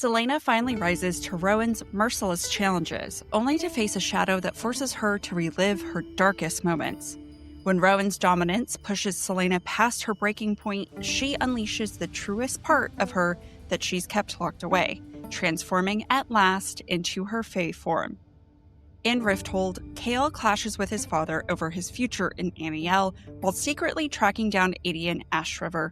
Celaena finally rises to Rowan's merciless challenges, only to face a shadow that forces her to relive her darkest moments. When Rowan's dominance pushes Celaena past her breaking point, she unleashes the truest part of her that she's kept locked away, transforming at last into her Fae form. In Rifthold, Chaol clashes with his father over his future in Amiel while secretly tracking down Aedion Ashriver,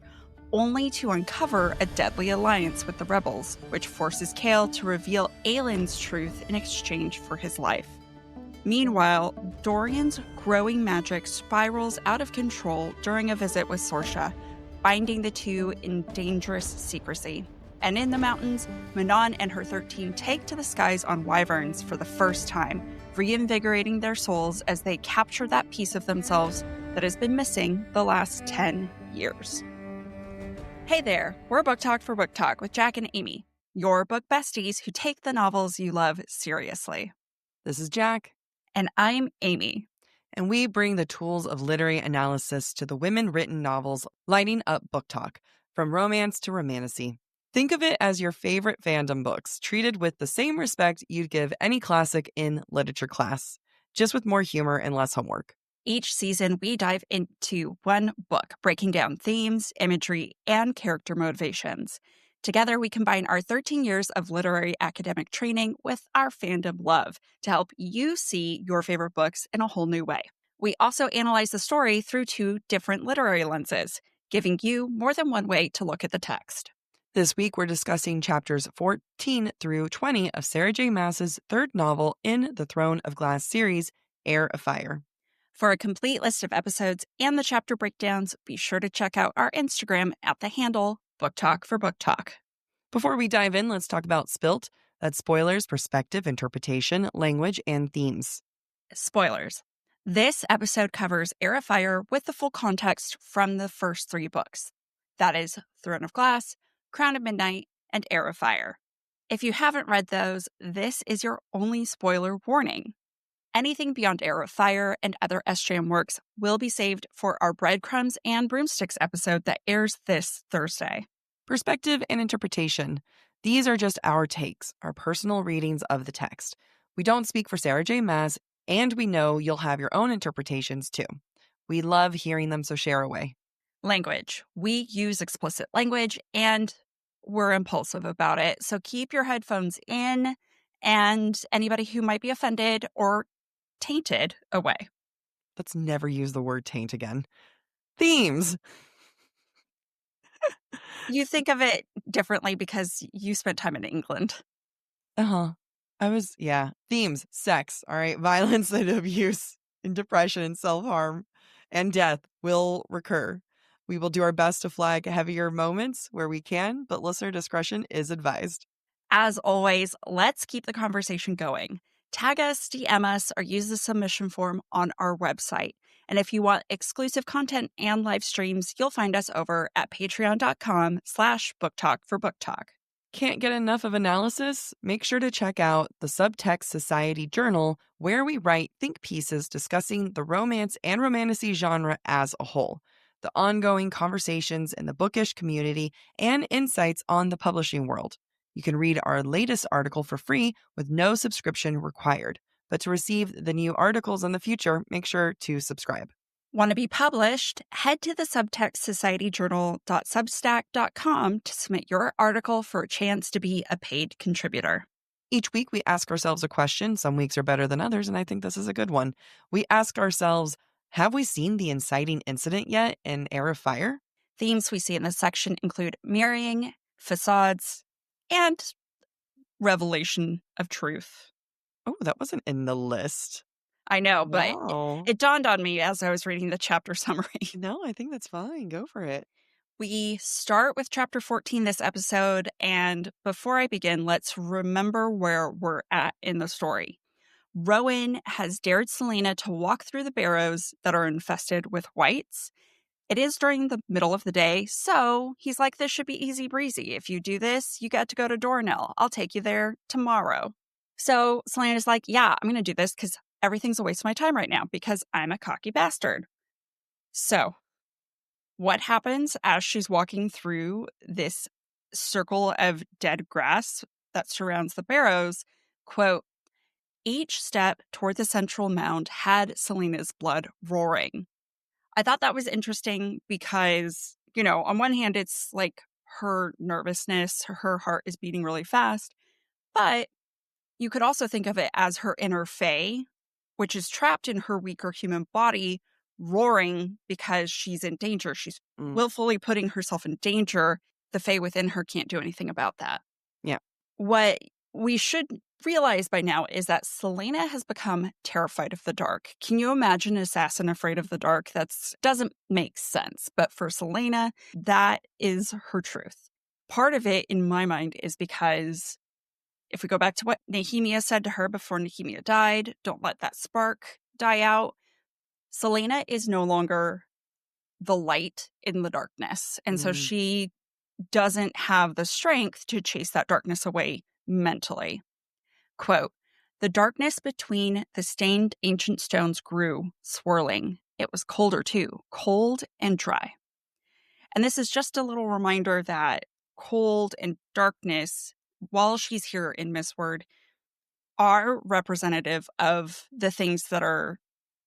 only to uncover a deadly alliance with the rebels, which forces Chaol to reveal Aelin's truth in exchange for his life. Meanwhile, Dorian's growing magic spirals out of control during a visit with Sorsha, binding the two in dangerous secrecy. And in the mountains, Manon and her 13 take to the skies on wyverns for the first time, reinvigorating their souls as they capture that piece of themselves that has been missing the last 10 years. Hey there, we're Book Talk for Book Talk with Jack and Amy, your book besties who take the novels you love seriously. This is Jack. And I'm Amy. And we bring the tools of literary analysis to the women-written novels lighting up Book Talk, from romance to romantasy. Think of it as your favorite fandom books, treated with the same respect you'd give any classic in literature class, just with more humor and less homework. Each season, we dive into one book, breaking down themes, imagery, and character motivations. Together, we combine our 13 years of literary academic training with our fandom love to help you see your favorite books in a whole new way. We also analyze the story through 2 different literary lenses, giving you more than one way to look at the text. This week, we're discussing chapters 14 through 20 of Sarah J. Maas's third novel in the Throne of Glass series, Heir of Fire. For a complete list of episodes and the chapter breakdowns, be sure to check out our Instagram at the handle BookTok for Book Talk. Before we dive in, let's talk about S.P.I.L.T. That's spoilers, perspective, interpretation, language, and themes. Spoilers. This episode covers Heir of Fire with the full context from the first 3 books. That is Throne of Glass, Crown of Midnight, and Heir of Fire. If you haven't read those, this is your only spoiler warning. Anything beyond Heir of Fire and other SJM works will be saved for our Breadcrumbs and Broomsticks episode that airs this Thursday. Perspective and interpretation. These are just our takes, our personal readings of the text. We don't speak for Sarah J. Maas, and we know you'll have your own interpretations too. We love hearing them, so share away. Language. We use explicit language, and we're impulsive about it, so keep your headphones in, and anybody who might be offended or tainted away. Let's never use the word taint again. Themes. You think of it differently because you spent time in England. Themes. Sex, all right? Violence and abuse and depression and self-harm and death will recur. We will do our best to flag heavier moments where we can, but listener discretion is advised. As always, let's keep the conversation going. Tag us, DM us, or use the submission form on our website. And if you want exclusive content and live streams, you'll find us over at patreon.com/booktalk for BookTalk. Can't get enough of analysis? Make sure to check out the Subtext Society Journal, where we write think pieces discussing the romance and romantasy genre as a whole, the ongoing conversations in the bookish community, and insights on the publishing world. You can read our latest article for free with no subscription required. But to receive the new articles in the future, make sure to subscribe. Want to be published? Head to the subtextsocietyjournal.substack.com to submit your article for a chance to be a paid contributor. Each week, we ask ourselves a question. Some weeks are better than others, and I think this is a good one. We ask ourselves, have we seen the inciting incident yet in Heir of Fire? Themes we see in this section include marrying, facades, and revelation of truth. Oh, that wasn't in the list. I know, but Wow. it dawned on me as I was reading the chapter summary. No, I think that's fine. Go for it. We start with chapter 14 this episode, and before I begin, let's remember where we're at in the story. Rowan has dared Celaena to walk through the barrows that are infested with wights. It is during the middle of the day, so he's like, this should be easy breezy. If you do this, you get to go to Dornell. I'll take you there tomorrow. So Celaena's like, yeah, I'm going to do this because everything's a waste of my time right now because I'm a cocky bastard. So what happens as she's walking through this circle of dead grass that surrounds the barrows, quote, each step toward the central mound had Celaena's blood roaring. I thought that was interesting because, on one hand, it's like her nervousness, her heart is beating really fast, but you could also think of it as her inner fae, which is trapped in her weaker human body, roaring because she's in danger. She's Mm. willfully putting herself in danger. The fae within her can't do anything about that. Yeah. What we should realize by now is that Celaena has become terrified of the dark. Can you imagine an assassin afraid of the dark? That doesn't make sense. But for Celaena, that is her truth. Part of it, in my mind, is because if we go back to what Nehemia said to her before Nehemia died, don't let that spark die out. Celaena is no longer the light in the darkness. And so she doesn't have the strength to chase that darkness away mentally. Quote, the darkness between the stained ancient stones grew, swirling. It was colder too, cold and dry. And this is just a little reminder that cold and darkness, while she's here in Mistward, are representative of the things that are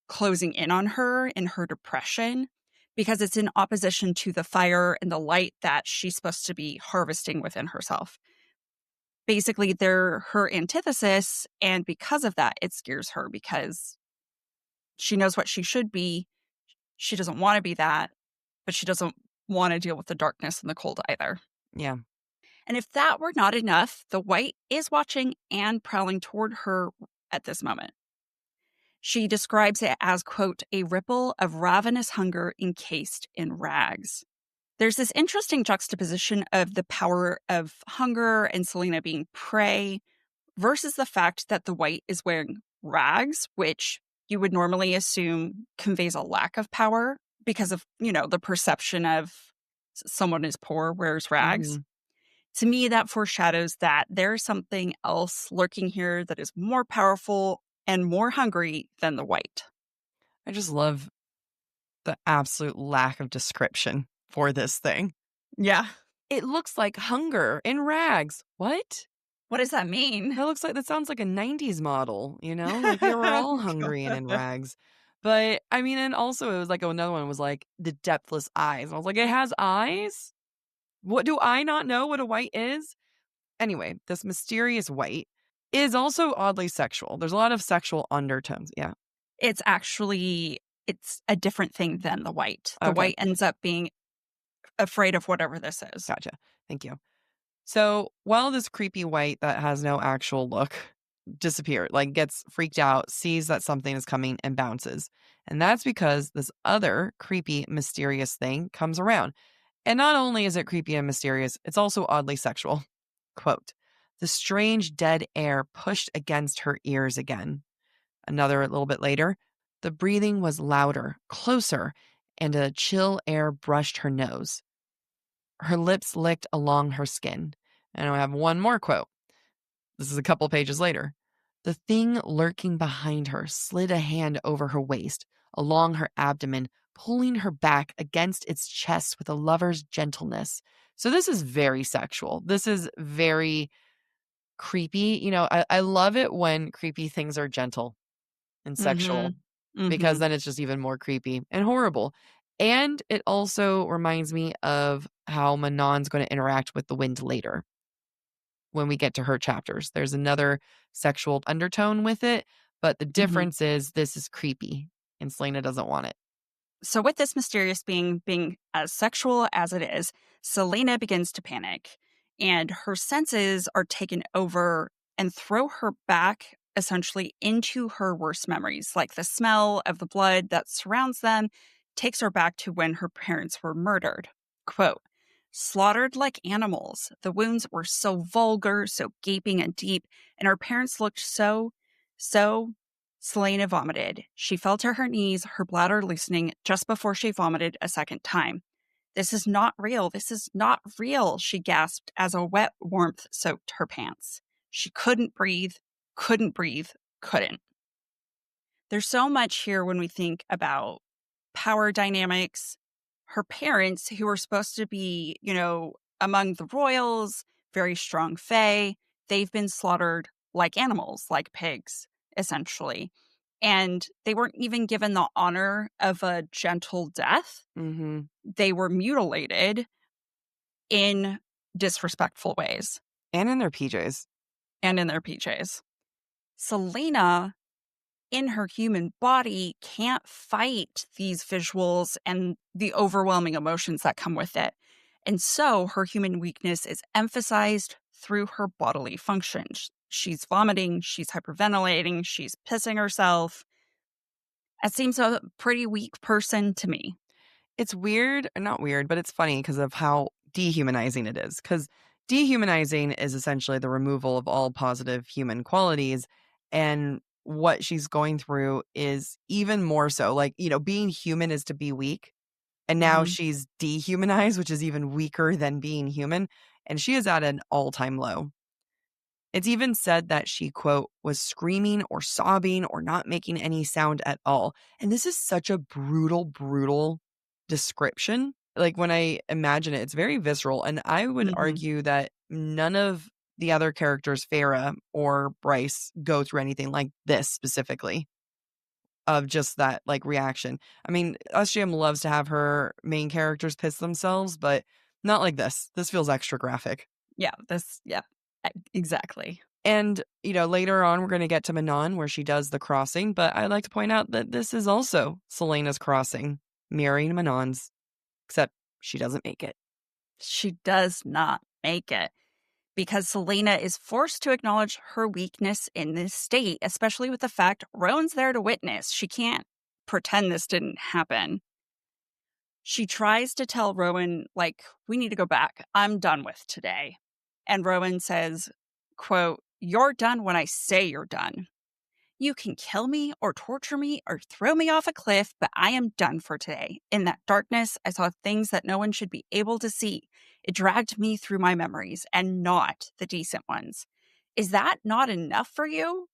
closing in on her in her depression, because it's in opposition to the fire and the light that she's supposed to be harvesting within herself. Basically, they're her antithesis, and because of that, it scares her because she knows what she should be. She doesn't want to be that, but she doesn't want to deal with the darkness and the cold either. Yeah. And if that were not enough, the white is watching and prowling toward her at this moment. She describes it as, quote, a ripple of ravenous hunger encased in rags. There's this interesting juxtaposition of the power of hunger and Celaena being prey versus the fact that the white is wearing rags, which you would normally assume conveys a lack of power because of, the perception of someone is poor, wears rags. To me, that foreshadows that there's something else lurking here that is more powerful and more hungry than the white. I just love the absolute lack of description for this thing. Yeah. It looks like hunger in rags. What? What does that mean? That sounds like a 90s model, Like they were all hungry and in rags. But I mean, and also it was like another one was like the depthless eyes. And I was like, it has eyes? What do I not know what a white is? Anyway, this mysterious white is also oddly sexual. There's a lot of sexual undertones. Yeah. It's a different thing than the white. The Okay. white ends up being afraid of whatever this is. Gotcha. Thank you. So while this creepy white that has no actual look disappears, like gets freaked out, sees that something is coming and bounces. And that's because this other creepy, mysterious thing comes around. And not only is it creepy and mysterious, it's also oddly sexual. Quote, the strange dead air pushed against her ears again. Another little bit later, the breathing was louder, closer, and a chill air brushed her nose. Her lips licked along her skin. And I have one more quote. This is a couple pages later. The thing lurking behind her slid a hand over her waist, along her abdomen, pulling her back against its chest with a lover's gentleness. So this is very sexual. This is very creepy. I love it when creepy things are gentle and sexual because then it's just even more creepy and horrible. And it also reminds me of how Manon's going to interact with the wind later when we get to her chapters. There's another sexual undertone with it, but the difference is this is creepy and Celaena doesn't want it. So with this mysterious being as sexual as it is, Celaena begins to panic and her senses are taken over and throw her back essentially into her worst memories, like the smell of the blood that surrounds them takes her back to when her parents were murdered. Quote, slaughtered like animals. The wounds were so vulgar, so gaping and deep, and her parents looked so Celaena vomited. She fell to her knees, her bladder loosening just before she vomited a second time. This is not real. This is not real, she gasped as a wet warmth soaked her pants. She couldn't breathe, couldn't. There's so much here when we think about power dynamics. Her parents, who were supposed to be, among the royals, very strong fae, they've been slaughtered like animals, like pigs, essentially. And they weren't even given the honor of a gentle death. Mm-hmm. They were mutilated in disrespectful ways And in their PJs. and in their PJs. Selena, in her human body, can't fight these visuals and the overwhelming emotions that come with it. And so her human weakness is emphasized through her bodily functions. She's vomiting, she's hyperventilating, she's pissing herself. It seems a pretty weak person to me. It's weird, not weird, but it's funny because of how dehumanizing it is. Because dehumanizing is essentially the removal of all positive human qualities. And what she's going through is even more so. Like, being human is to be weak. And now Mhm. she's dehumanized, which is even weaker than being human. And she is at an all-time low. It's even said that she, quote, was screaming or sobbing or not making any sound at all. And this is such a brutal, brutal description. Like when I imagine it, it's very visceral. And I would Mhm. argue that none of the other characters, Farah or Bryce, go through anything like this specifically of just that like reaction. I mean, SJM loves to have her main characters piss themselves, but not like this. This feels extra graphic. Yeah, exactly. And, later on, we're going to get to Manon where she does the crossing. But I'd like to point out that this is also Selena's crossing, mirroring Manon's, except she doesn't make it. She does not make it because Selena is forced to acknowledge her weakness in this state, especially with the fact Rowan's there to witness. She can't pretend this didn't happen. She tries to tell Rowan, like, we need to go back. I'm done with today. And Rowan says, quote, "You're done when I say you're done. You can kill me or torture me or throw me off a cliff, but I am done for today. In that darkness, I saw things that no one should be able to see. It dragged me through my memories and not the decent ones. Is that not enough for you?"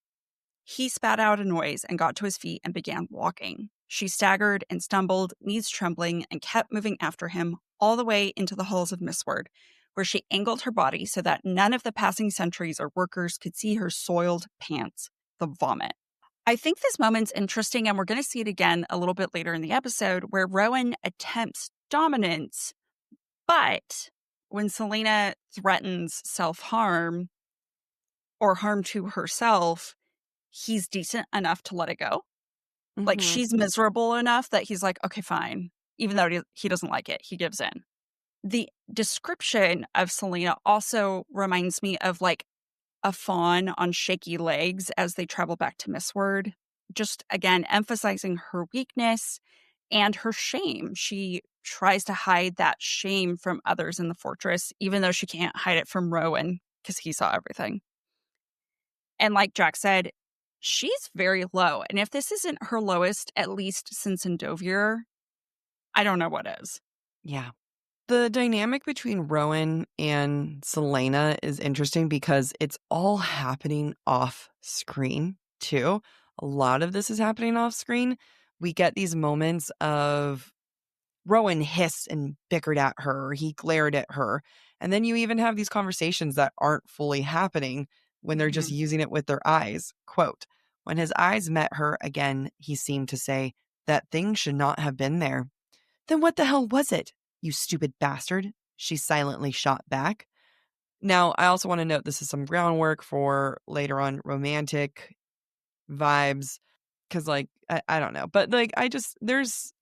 He spat out a noise and got to his feet and began walking. She staggered and stumbled, knees trembling, and kept moving after him all the way into the halls of Mistward, where she angled her body so that none of the passing sentries or workers could see her soiled pants, the vomit. I think this moment's interesting, and we're going to see it again a little bit later in the episode, where Rowan attempts dominance, but when Selena threatens self-harm or harm to herself, he's decent enough to let it go. Like, Mm-hmm. she's miserable enough that he's like, okay, fine. Even though he doesn't like it, he gives in. The description of Selena also reminds me of like a fawn on shaky legs as they travel back to Mistward. Just again, emphasizing her weakness and her shame. She tries to hide that shame from others in the fortress, even though she can't hide it from Rowan because he saw everything. And like Jack said, she's very low. And if this isn't her lowest, at least since Endovier, I don't know what is. Yeah. The dynamic between Rowan and Selena is interesting because it's all happening off screen, too. A lot of this is happening off screen. We get these moments of Rowan hissed and bickered at her, he glared at her. And then you even have these conversations that aren't fully happening when they're just Mhm. using it with their eyes. Quote, when his eyes met her again, he seemed to say, that thing should not have been there. Then what the hell was it, you stupid bastard? She silently shot back. Now, I also want to note this is some groundwork for later on romantic vibes. Cause like, I don't know, but like, I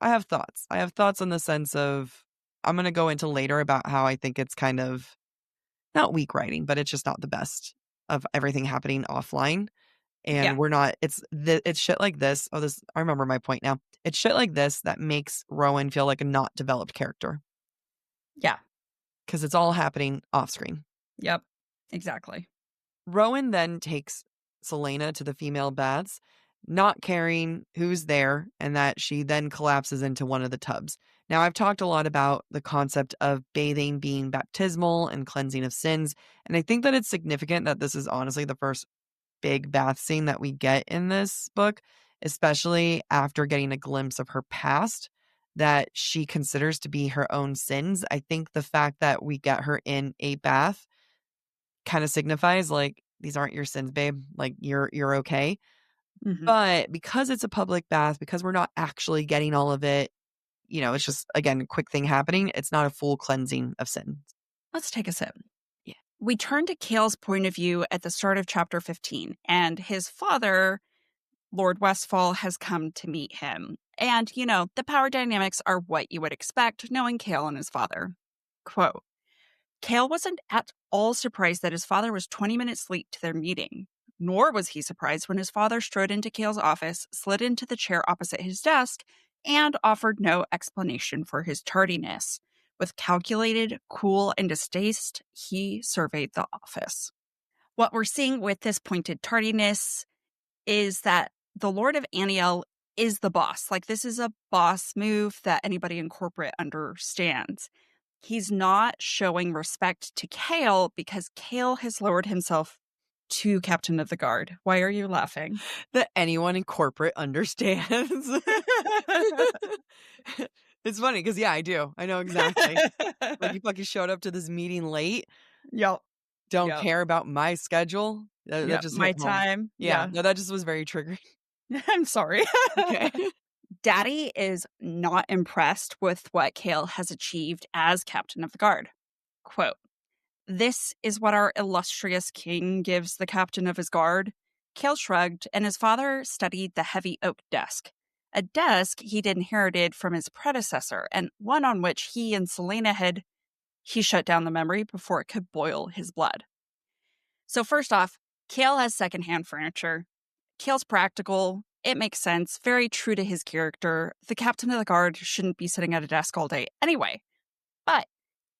have thoughts. I have thoughts in the sense of, I'm going to go into later about how I think it's kind of not weak writing, but it's just not the best of everything happening offline. Yeah. And we're not, it's shit like this. Oh, I remember my point now. It's shit like this that makes Rowan feel like a not developed character Yeah. because it's all happening off screen. Yep. Exactly. Rowan then takes Selena to the female baths, not caring who's there, and that she then collapses into one of the tubs. Now, I've talked a lot about the concept of bathing being baptismal and cleansing of sins, and I think that it's significant that this is honestly the first big bath scene that we get in this book, especially after getting a glimpse of her past that she considers to be her own sins. I think the fact that we get her in a bath kind of signifies like, these aren't your sins, babe. Like you're okay. Mhm. But because it's a public bath, because we're not actually getting all of it, it's just, again, a quick thing happening. It's not a full cleansing of sin. Let's take a sip. Yeah. We turn to Cale's point of view at the start of chapter 15, and his father, Lord Westfall, has come to meet him. And, the power dynamics are what you would expect, knowing Cale and his father. Quote, Cale wasn't at all surprised that his father was 20 minutes late to their meeting, nor was he surprised when his father strode into Cale's office, slid into the chair opposite his desk, and offered no explanation for his tardiness. With calculated, cool, and distaste, he surveyed the office. What we're seeing with this pointed tardiness is that the Lord of Aniel is the boss. Like, this is a boss move that anybody in corporate understands. He's not showing respect to Cale because Cale has lowered himself to captain of the guard. Why are you laughing? That anyone in corporate understands. It's funny because, yeah, I do. I know exactly. Like, you fucking showed up to this meeting late, Yep. don't Yep. care about my schedule. That Yep. just hit My home. time. Yeah. Yeah. No, that just was very triggering. I'm sorry. Okay. Daddy is not impressed with what Cale has achieved as captain of the guard. Quote, This is what our illustrious king gives the captain of his guard. Cale shrugged, and his father studied the heavy oak desk, a desk he'd inherited from his predecessor, and one on which he and Selena he shut down the memory before it could boil his blood. So first off, Cale has secondhand furniture. Cale's practical. It makes sense. Very true to his character. The captain of the guard shouldn't be sitting at a desk all day anyway. But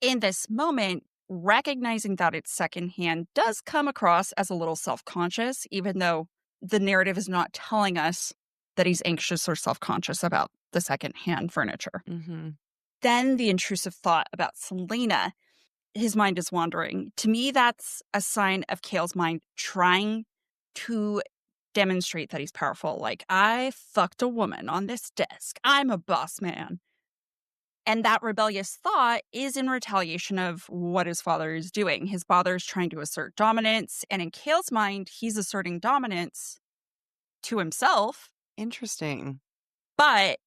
in this moment, recognizing that it's secondhand does come across as a little self-conscious, even though the narrative is not telling us that he's anxious or self-conscious about the secondhand furniture. Mm-hmm. Then the intrusive thought about Selena, his mind is wandering. To me, that's a sign of Cale's mind trying to demonstrate that he's powerful. Like, I fucked a woman on this desk. I'm a boss man. And that rebellious thought is in retaliation of what his father is doing. His father is trying to assert dominance. And in Cale's mind, he's asserting dominance to himself. Interesting. But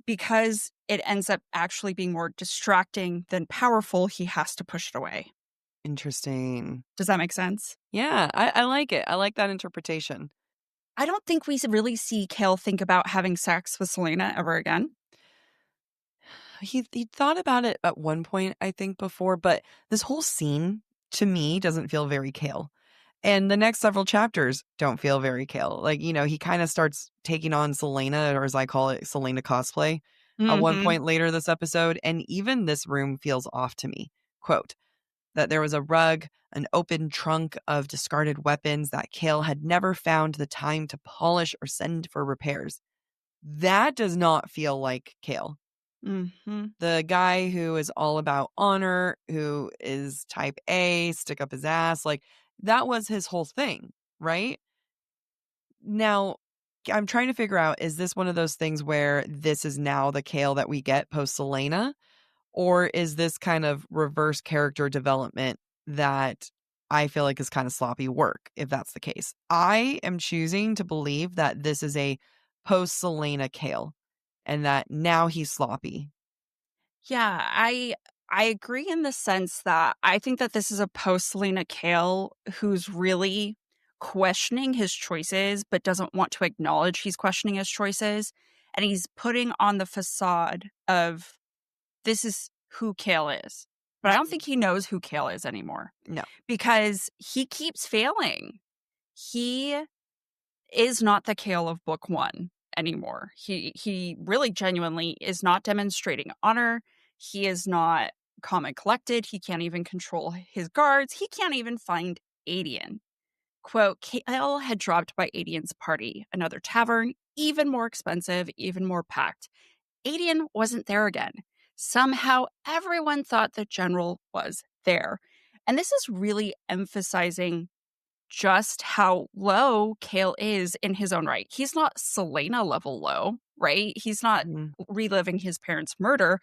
because it ends up actually being more distracting than powerful, he has to push it away. Interesting. Does that make sense? Yeah, I like it. I like that interpretation. I don't think we really see Cale think about having sex with Selena ever again. He thought about it at one point, I think, before, but this whole scene to me doesn't feel very Cale. And the next several chapters don't feel very Cale. Like, he kind of starts taking on Selena, or as I call it, Selena cosplay, at one Mm-hmm. point later this episode. And even this room feels off to me. Quote, that there was a rug, an open trunk of discarded weapons that Cale had never found the time to polish or send for repairs. That does not feel like Cale. Mm-hmm. The guy who is all about honor, who is type A, stick up his ass, like that was his whole thing, right? Now, I'm trying to figure out, is this one of those things where this is now the Cale that we get post Selena? Or is this kind of reverse character development that I feel like is kind of sloppy work, if that's the case? I am choosing to believe that this is a post Selena Cale and that now he's sloppy. Yeah, I agree in the sense that I think that this is a post Selena Cale who's really questioning his choices, but doesn't want to acknowledge he's questioning his choices. And he's putting on the facade of this is who Cale is. But I don't think he knows who Cale is anymore No. because he keeps failing. He is not the Cale of book one anymore. He really genuinely is not demonstrating honor. He is not calm and collected. He can't even control his guards. He can't even find Adian. Quote, Cale had dropped by Adian's party, another tavern, even more expensive, even more packed. Adian wasn't there again. Somehow everyone thought the general was there. And this is really emphasizing just how low Cale is in his own right. He's not Selena level low, right? He's not Mhm. reliving his parents' murder,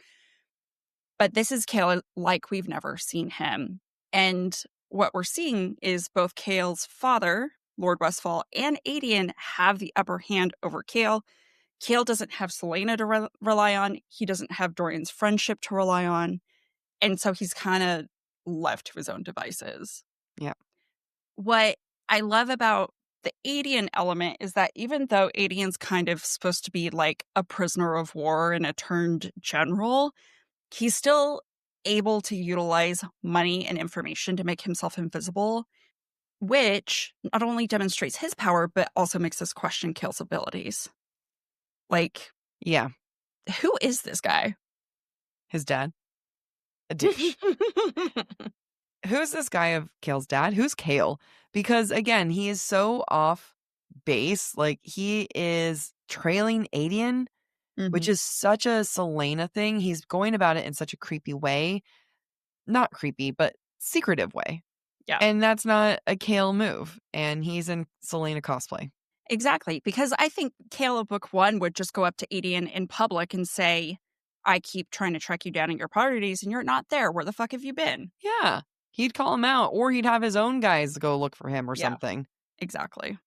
but this is Cale like we've never seen him. And what we're seeing is both Kael's father, Lord Westfall, and Aedion have the upper hand over Kael. Kael doesn't have Celaena to rely on. He doesn't have Dorian's friendship to rely on. And so he's kind of left to his own devices. Yeah. What I love about the Aedion element is that even though Aedion's kind of supposed to be like a prisoner of war and a turned general, he's still able to utilize money and information to make himself invisible, which not only demonstrates his power, but also makes us question Kael's abilities. Like, Yeah. who is this guy? His dad. A douche. Who's this guy of Kael's dad? Who's Kael? Because again, he is so off base. Like, he is trailing Aedion, which is such a Celaena thing. He's going about it in such a creepy way. Not creepy, but secretive way. Yeah. And that's not a Kael move. And he's in Celaena cosplay. Exactly. Because I think Kael of Book 1 would just go up to Aedion in public and say, I keep trying to track you down at your parties and you're not there. Where the fuck have you been? Yeah. He'd call him out, or he'd have his own guys go look for him or something. Exactly.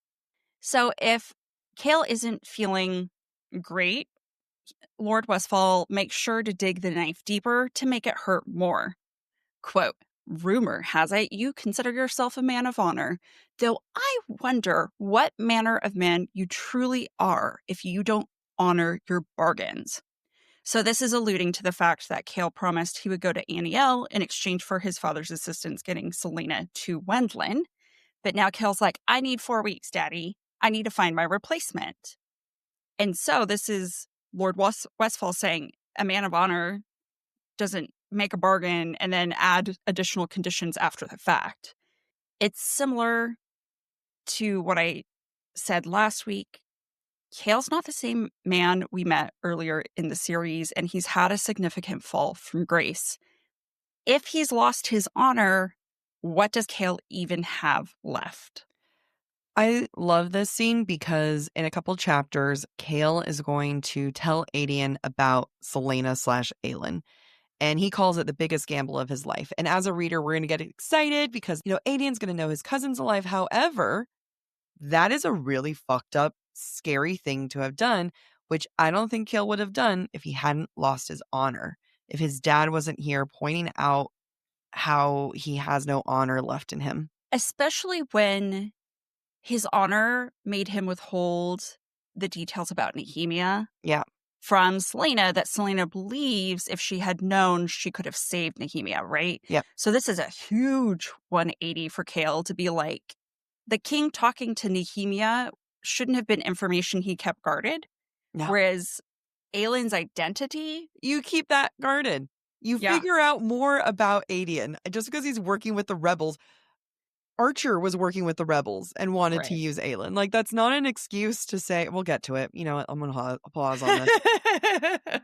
So if Kael isn't feeling great, Lord Westfall makes sure to dig the knife deeper to make it hurt more. Quote, rumor has it you consider yourself a man of honor, though I wonder what manner of man you truly are if you don't honor your bargains. So this is alluding to the fact that Kael promised he would go to Aniel in exchange for his father's assistance getting Celaena to Wendlin. But now Kael's like, I need 4 weeks, Daddy. I need to find my replacement. And so this is Lord Westfall saying a man of honor doesn't make a bargain and then add additional conditions after the fact. It's similar to what I said last week. Kael's not the same man we met earlier in the series, and he's had a significant fall from grace. If he's lost his honor, what does Kael even have left? I love this scene because in a couple chapters, Kael is going to tell Aedion about Celaena/Aelin. And he calls it the biggest gamble of his life. And as a reader, we're going to get excited because, Aedion's going to know his cousin's alive. However, that is a really fucked up, scary thing to have done, which I don't think Kael would have done if he hadn't lost his honor. If his dad wasn't here pointing out how he has no honor left in him. Especially when his honor made him withhold the details about Nehemia. Yeah. From Celaena, that Celaena believes if she had known, she could have saved Nehemia, right? Yep. So this is a huge 180 for Kael to be like, the king talking to Nehemia shouldn't have been information he kept guarded. No. Whereas Aelin's identity, you keep that guarded. You figure out more about Aedion. Just because he's working with the rebels, Archer was working with the rebels and wanted to use Aelin. Like, that's not an excuse to say, we'll get to it. You know what? I'm going to pause on this.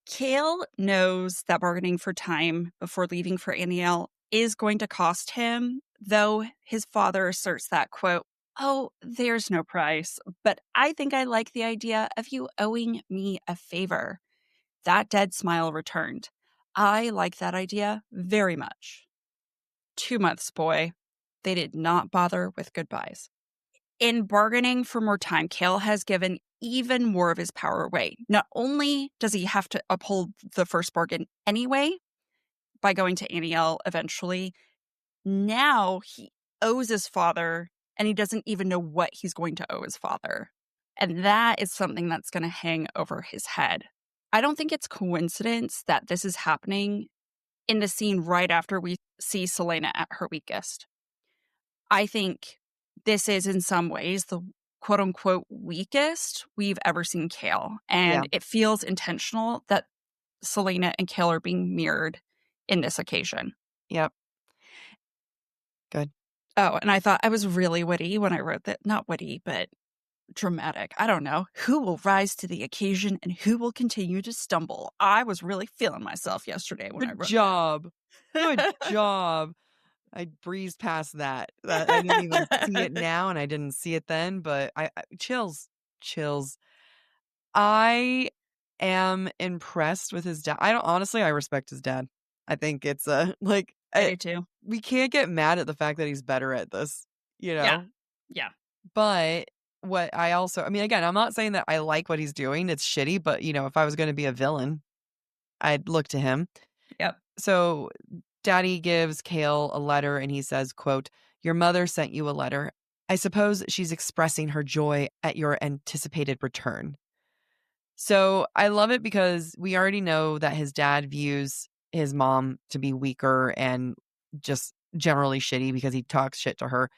Kael knows that bargaining for time before leaving for Aniel is going to cost him, though his father asserts that, quote, oh, there's no price, but I think I like the idea of you owing me a favor. That dead smile returned. I like that idea very much. 2 months, boy. They did not bother with goodbyes. In bargaining for more time, Kael has given even more of his power away. Not only does he have to uphold the first bargain anyway, by going to Aniel eventually, now he owes his father, and he doesn't even know what he's going to owe his father. And that is something that's going to hang over his head. I don't think it's coincidence that this is happening in the scene right after we see Celaena at her weakest. I think this is in some ways the quote unquote weakest we've ever seen Kael. And it feels intentional that Celaena and Kael are being mirrored in this occasion. Yep. Good. Oh, and I thought I was really witty when I wrote that. Not witty, but dramatic. I don't know. Who will rise to the occasion and who will continue to stumble? I was really feeling myself yesterday when I wrote that. Good job. I breezed past that. I didn't even see it now, and I didn't see it then, but I chills. I am impressed with his dad. I respect his dad. I think it's I do too. We can't get mad at the fact that he's better at this, Yeah. Yeah. But what I also, I mean, again, I'm not saying that I like what he's doing. It's shitty, but if I was going to be a villain, I'd look to him. Yep. So Daddy gives Kale a letter and he says, quote, "Your mother sent you a letter. I suppose she's expressing her joy at your anticipated return." So I love it because we already know that his dad views his mom to be weaker and just generally shitty because he talks shit to her.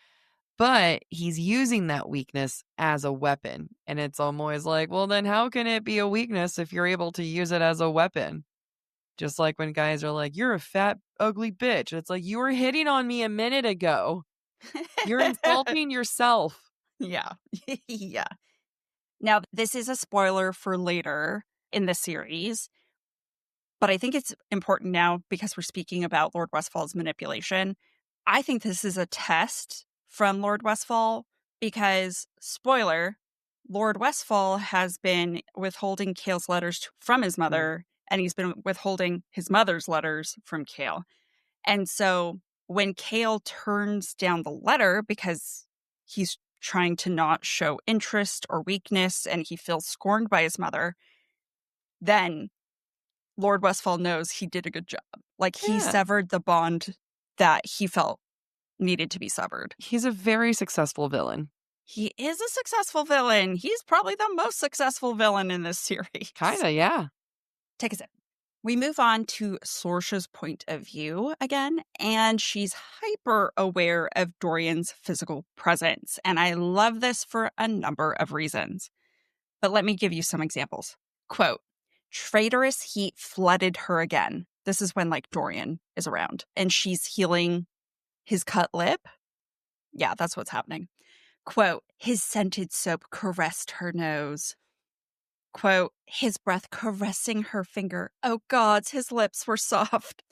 But he's using that weakness as a weapon. And it's always like, well, then how can it be a weakness if you're able to use it as a weapon? Just like when guys are like, "You're a fat, ugly bitch." It's like, you were hitting on me a minute ago. You're insulting yourself. Yeah. Yeah. Now, this is a spoiler for later in the series, but I think it's important now because we're speaking about Lord Westfall's manipulation. I think this is a test from Lord Westfall because, spoiler, Lord Westfall has been withholding Kale's letters from his mother, and he's been withholding his mother's letters from Kale. And so when Kale turns down the letter because he's trying to not show interest or weakness and he feels scorned by his mother, then Lord Westfall knows he did a good job. Like, he Yeah. severed the bond that he felt needed to be severed. He's a very successful villain. He is a successful villain. He's probably the most successful villain in this series. Kinda, yeah. Take a sip. We move on to Sorcia's point of view again, and she's hyper aware of Dorian's physical presence. And I love this for a number of reasons. But let me give you some examples. Quote, "Traitorous heat flooded her again." This is when, like, Dorian is around and she's healing his cut lip. Yeah, that's what's happening. Quote, "His scented soap caressed her nose." Quote, "His breath caressing her finger. Oh gods, his lips were soft."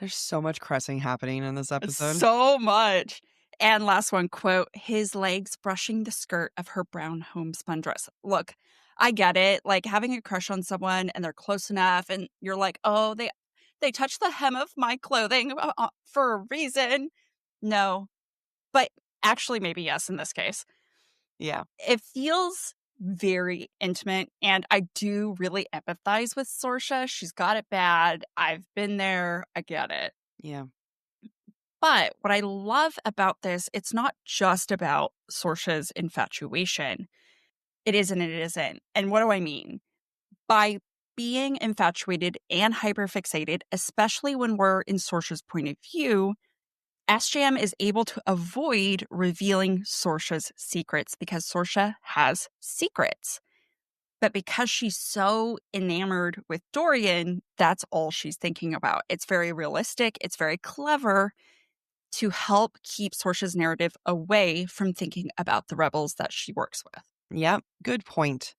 There's so much caressing happening in this episode. So much. And last one, quote, "His legs brushing the skirt of her brown homespun dress." Look, I get it. Like, having a crush on someone and they're close enough and you're like, "Oh, they touched the hem of my clothing for a reason." No, but actually maybe yes in this case. Yeah. It feels very intimate, and I do really empathize with Sorsha. She's got it bad. I've been there. I get it. Yeah. But what I love about this, it's not just about Sorsha's infatuation. It is and it isn't. And what do I mean? By being infatuated and hyperfixated, especially when we're in Sorsha's point of view, SJM is able to avoid revealing Sorsha's secrets because Sorsha has secrets. But because she's so enamored with Dorian, that's all she's thinking about. It's very realistic. It's very clever to help keep Sorsha's narrative away from thinking about the rebels that she works with. Yep. Good point.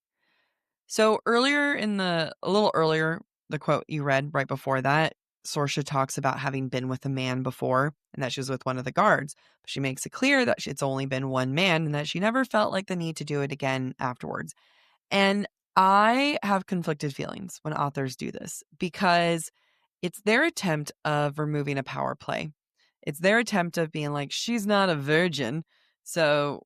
So a little earlier, the quote you read right before that, Sorsha talks about having been with a man before and that she was with one of the guards. But she makes it clear that it's only been one man and that she never felt like the need to do it again afterwards. And I have conflicted feelings when authors do this because it's their attempt of removing a power play. It's their attempt of being like, she's not a virgin. So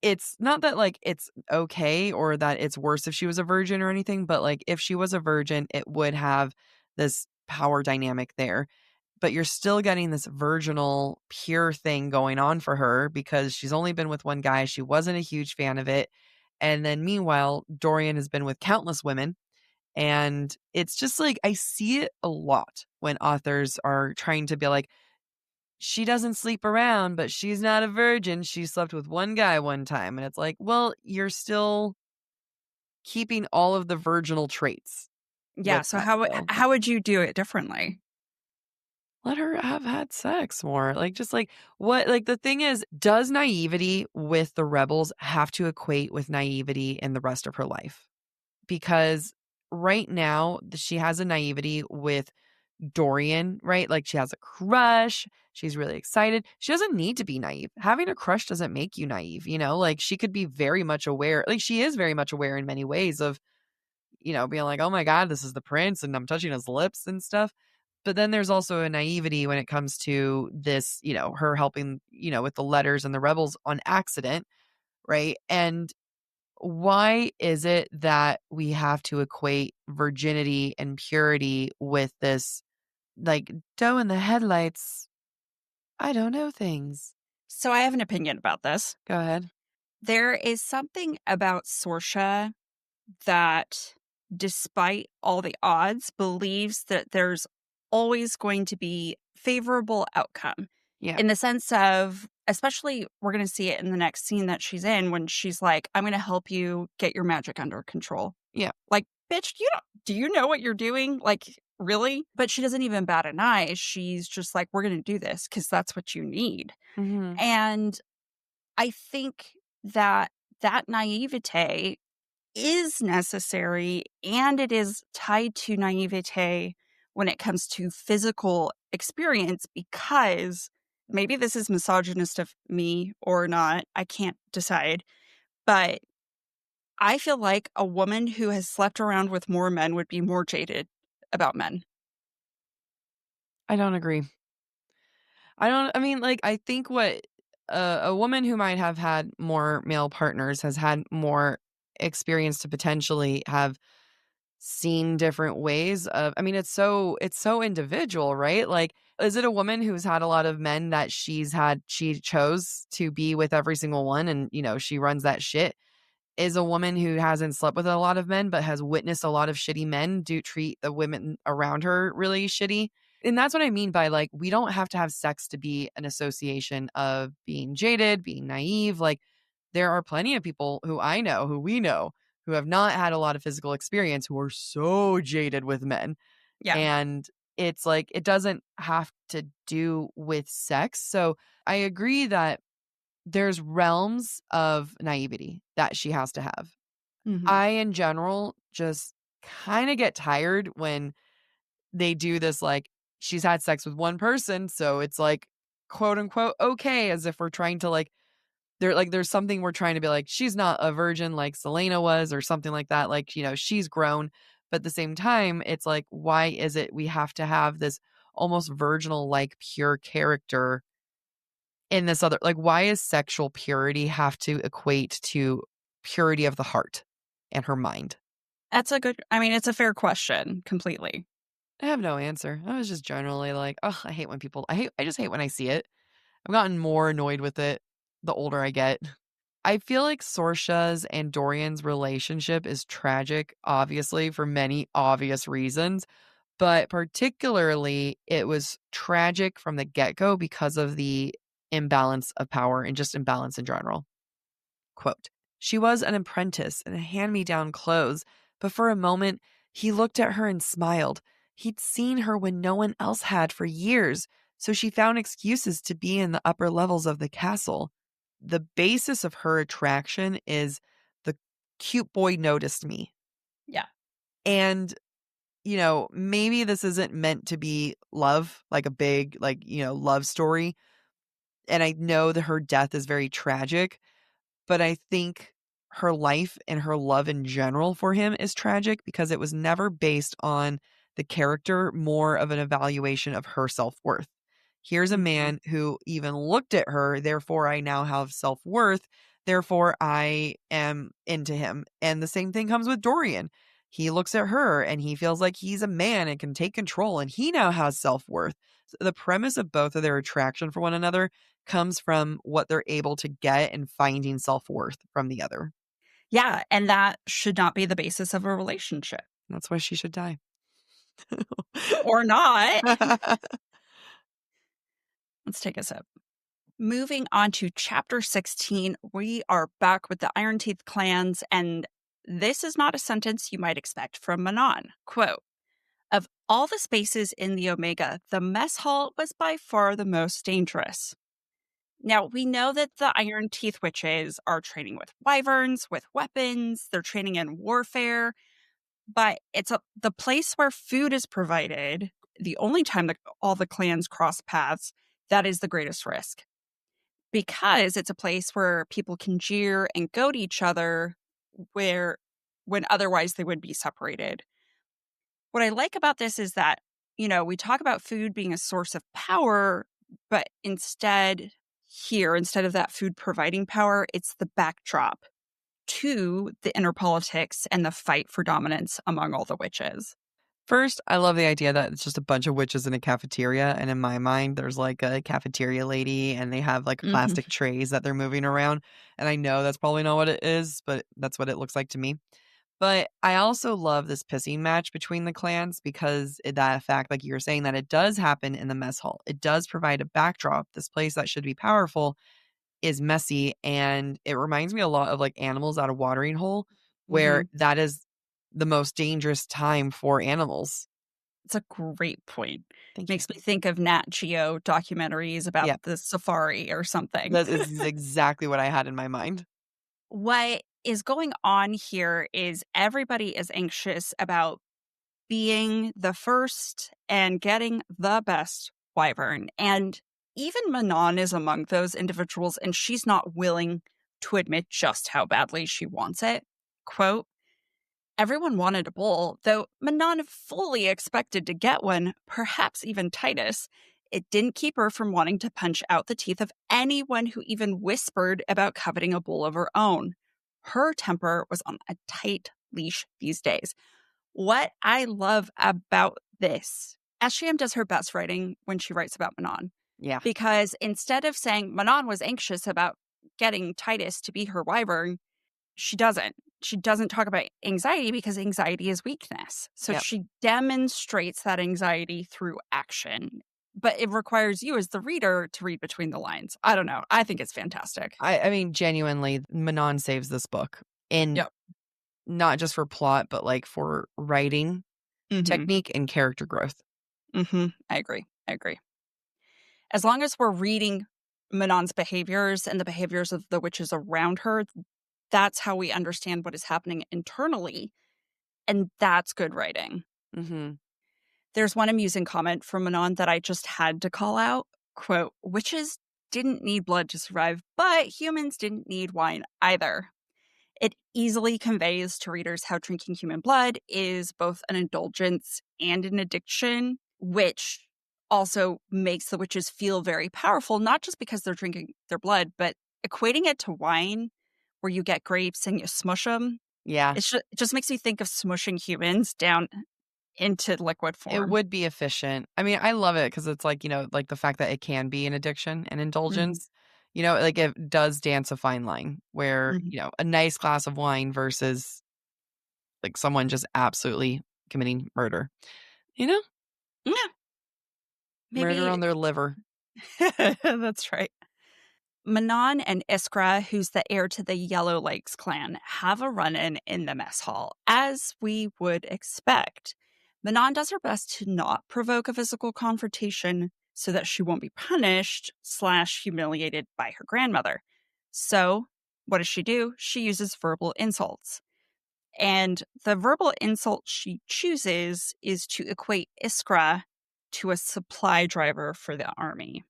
it's not that like it's okay or that it's worse if she was a virgin or anything, but like if she was a virgin, it would have this power dynamic there. But you're still getting this virginal, pure thing going on for her because she's only been with one guy. She wasn't a huge fan of it. And then meanwhile, Dorian has been with countless women. And it's just like, I see it a lot when authors are trying to be like, she doesn't sleep around, but she's not a virgin. She slept with one guy one time. And it's like, well, you're still keeping all of the virginal traits. Yeah, with so that, though. how would you do it differently? Let her have had sex more. Like, just like what, like the thing is, does naivety with the rebels have to equate with naivety in the rest of her life? Because right now she has a naivety with Dorian, right? Like she has a crush. She's really excited. She doesn't need to be naive. Having a crush doesn't make you naive, like she could be very much aware. Like she is very much aware in many ways of, being like, oh my God, this is the prince and I'm touching his lips and stuff. But then there's also a naivety when it comes to this, her helping, with the letters and the rebels on accident, right? And why is it that we have to equate virginity and purity with this, like, doe in the headlights? I don't know things. So I have an opinion about this. Go ahead. There is something about Sorsha that, despite all the odds, believes that there's always going to be favorable outcome, Yeah. in the sense of, especially we're going to see it in the next scene that she's in when she's like, I'm going to help you get your magic under control. Yeah. Like, bitch, do you know what you're doing? Like, really? But she doesn't even bat an eye. She's just like, we're going to do this because that's what you need. Mm-hmm. And I think that that naivete is necessary, and it is tied to naivete when it comes to physical experience, because maybe this is misogynist of me or not. I can't decide. But I feel like a woman who has slept around with more men would be more jaded about men. I don't agree. I think what a woman who might have had more male partners has had more experience to potentially have seen different ways of, it's so individual, right? Like, is it a woman who's had a lot of men that she chose to be with every single one, and she runs that shit? Is a woman who hasn't slept with a lot of men but has witnessed a lot of shitty men do treat the women around her really shitty? And that's what I mean by, like, we don't have to have sex to be an association of being jaded, being naive. Like, there are plenty of people who we know, who have not had a lot of physical experience, who are so jaded with men. Yeah. And it's like, it doesn't have to do with sex. So I agree that there's realms of naivety that she has to have. Hmm. I, in general, just kind of get tired when they do this, like, she's had sex with one person, so it's like, quote unquote, okay, as if we're trying to, like, there's something we're trying to be like, she's not a virgin like Selena was, or something like that. Like, she's grown. But at the same time, it's like, why is it we have to have this almost virginal like pure character in this other, like, why is sexual purity have to equate to purity of the heart and her mind? It's a fair question, completely. I have no answer. I was just generally like, oh, I just hate when I see it. I've gotten more annoyed with it the older I get. I feel like Sorsha's and Dorian's relationship is tragic, obviously, for many obvious reasons, but particularly it was tragic from the get-go because of the imbalance of power and just imbalance in general. Quote, she was an apprentice in hand-me-down clothes, but for a moment he looked at her and smiled. He'd seen her when no one else had for years, so she found excuses to be in the upper levels of the castle. The basis of her attraction is the cute boy noticed me. Yeah. And, maybe this isn't meant to be love, like a big, like, love story. And I know that her death is very tragic, but I think her life and her love in general for him is tragic because it was never based on the character, more of an evaluation of her self-worth. Here's a Mhm. man who even looked at her, therefore I now have self-worth, therefore I am into him. And the same thing comes with Dorian. He looks at her and he feels like he's a man and can take control, and he now has self-worth. So the premise of both of their attraction for one another comes from what they're able to get and finding self-worth from the other. Yeah, and that should not be the basis of a relationship. That's why she should die. Or not. Let's take a sip. Moving on to chapter 16, we are back with the Iron Teeth clans, and this is not a sentence you might expect from Manon. Quote, of all the spaces in the Omega, the mess hall was by far the most dangerous. Now, we know that the Iron Teeth witches are training with wyverns, with weapons, they're training in warfare, but it's the place where food is provided, the only time that all the clans cross paths, that is the greatest risk. Because it's a place where people can jeer and goad each other when otherwise they would be separated. What I like about this is that we talk about food being a source of power, but instead of that food providing power, it's the backdrop to the inner politics and the fight for dominance among all the witches. First, I love the idea that it's just a bunch of witches in a cafeteria. And in my mind, there's like a cafeteria lady and they have like Mhm. plastic trays that they're moving around. And I know that's probably not what it is, but that's what it looks like to me. But I also love this pissing match between the clans because that fact, like you were saying, that it does happen in the mess hall. It does provide a backdrop. This place that should be powerful is messy. And it reminds me a lot of like animals out of watering hole, where Mhm. that is the most dangerous time for animals. It's a great point. Thank you. Makes me think of Nat Geo documentaries about Yeah, the safari or something. that is exactly what I had in my mind. What is going on here is everybody is anxious about being the first and getting the best wyvern. And even Manon is among those individuals, and she's not willing to admit just how badly she wants it. Quote, everyone wanted a bull, though Manon fully expected to get one, perhaps even Titus. It didn't keep her from wanting to punch out the teeth of anyone who even whispered about coveting a bull of her own. Her temper was on a tight leash these days. What I love about this, SGM does her best writing when she writes about Manon, Yeah. because instead of saying Manon was anxious about getting Titus to be her wyvern, she doesn't. She doesn't talk about anxiety because anxiety is weakness. So Yep. she demonstrates that anxiety through action. But it requires you as the reader to read between the lines. I don't know. I think it's fantastic. I mean, genuinely, Manon saves this book. And Yep. not just for plot, but like for writing Mm-hmm. technique and character growth. Mm-hmm. I agree. I agree. As long as we're reading Manon's behaviors and the behaviors of the witches around her, that's how we understand what is happening internally. And that's good writing. Mm-hmm. There's one amusing comment from Manon that I just had to call out. Quote, witches didn't need blood to survive, but humans didn't need wine either. It easily conveys to readers how drinking human blood is both an indulgence and an addiction, which also makes the witches feel very powerful, not just because they're drinking their blood, but equating it to wine, where you get grapes and you smush them. Yeah. It just makes me think of smushing humans down into liquid It form. would be efficient. I mean, I love it because it's like, like the fact that it can be an addiction and Mhm, indulgence, like it does dance a fine line where, mhm. a nice glass of wine versus like someone just absolutely committing murder, you know, Yeah, murder maybe on their liver. that's right. Manon and Iskra, who's the heir to the Yellow Lakes clan, have a run-in the mess hall, as we would expect. Manon does her best to not provoke a physical confrontation so that she won't be punished / humiliated by her grandmother. So, what does she do? She uses verbal insults. And the verbal insult she chooses is to equate Iskra to a supply driver for the army.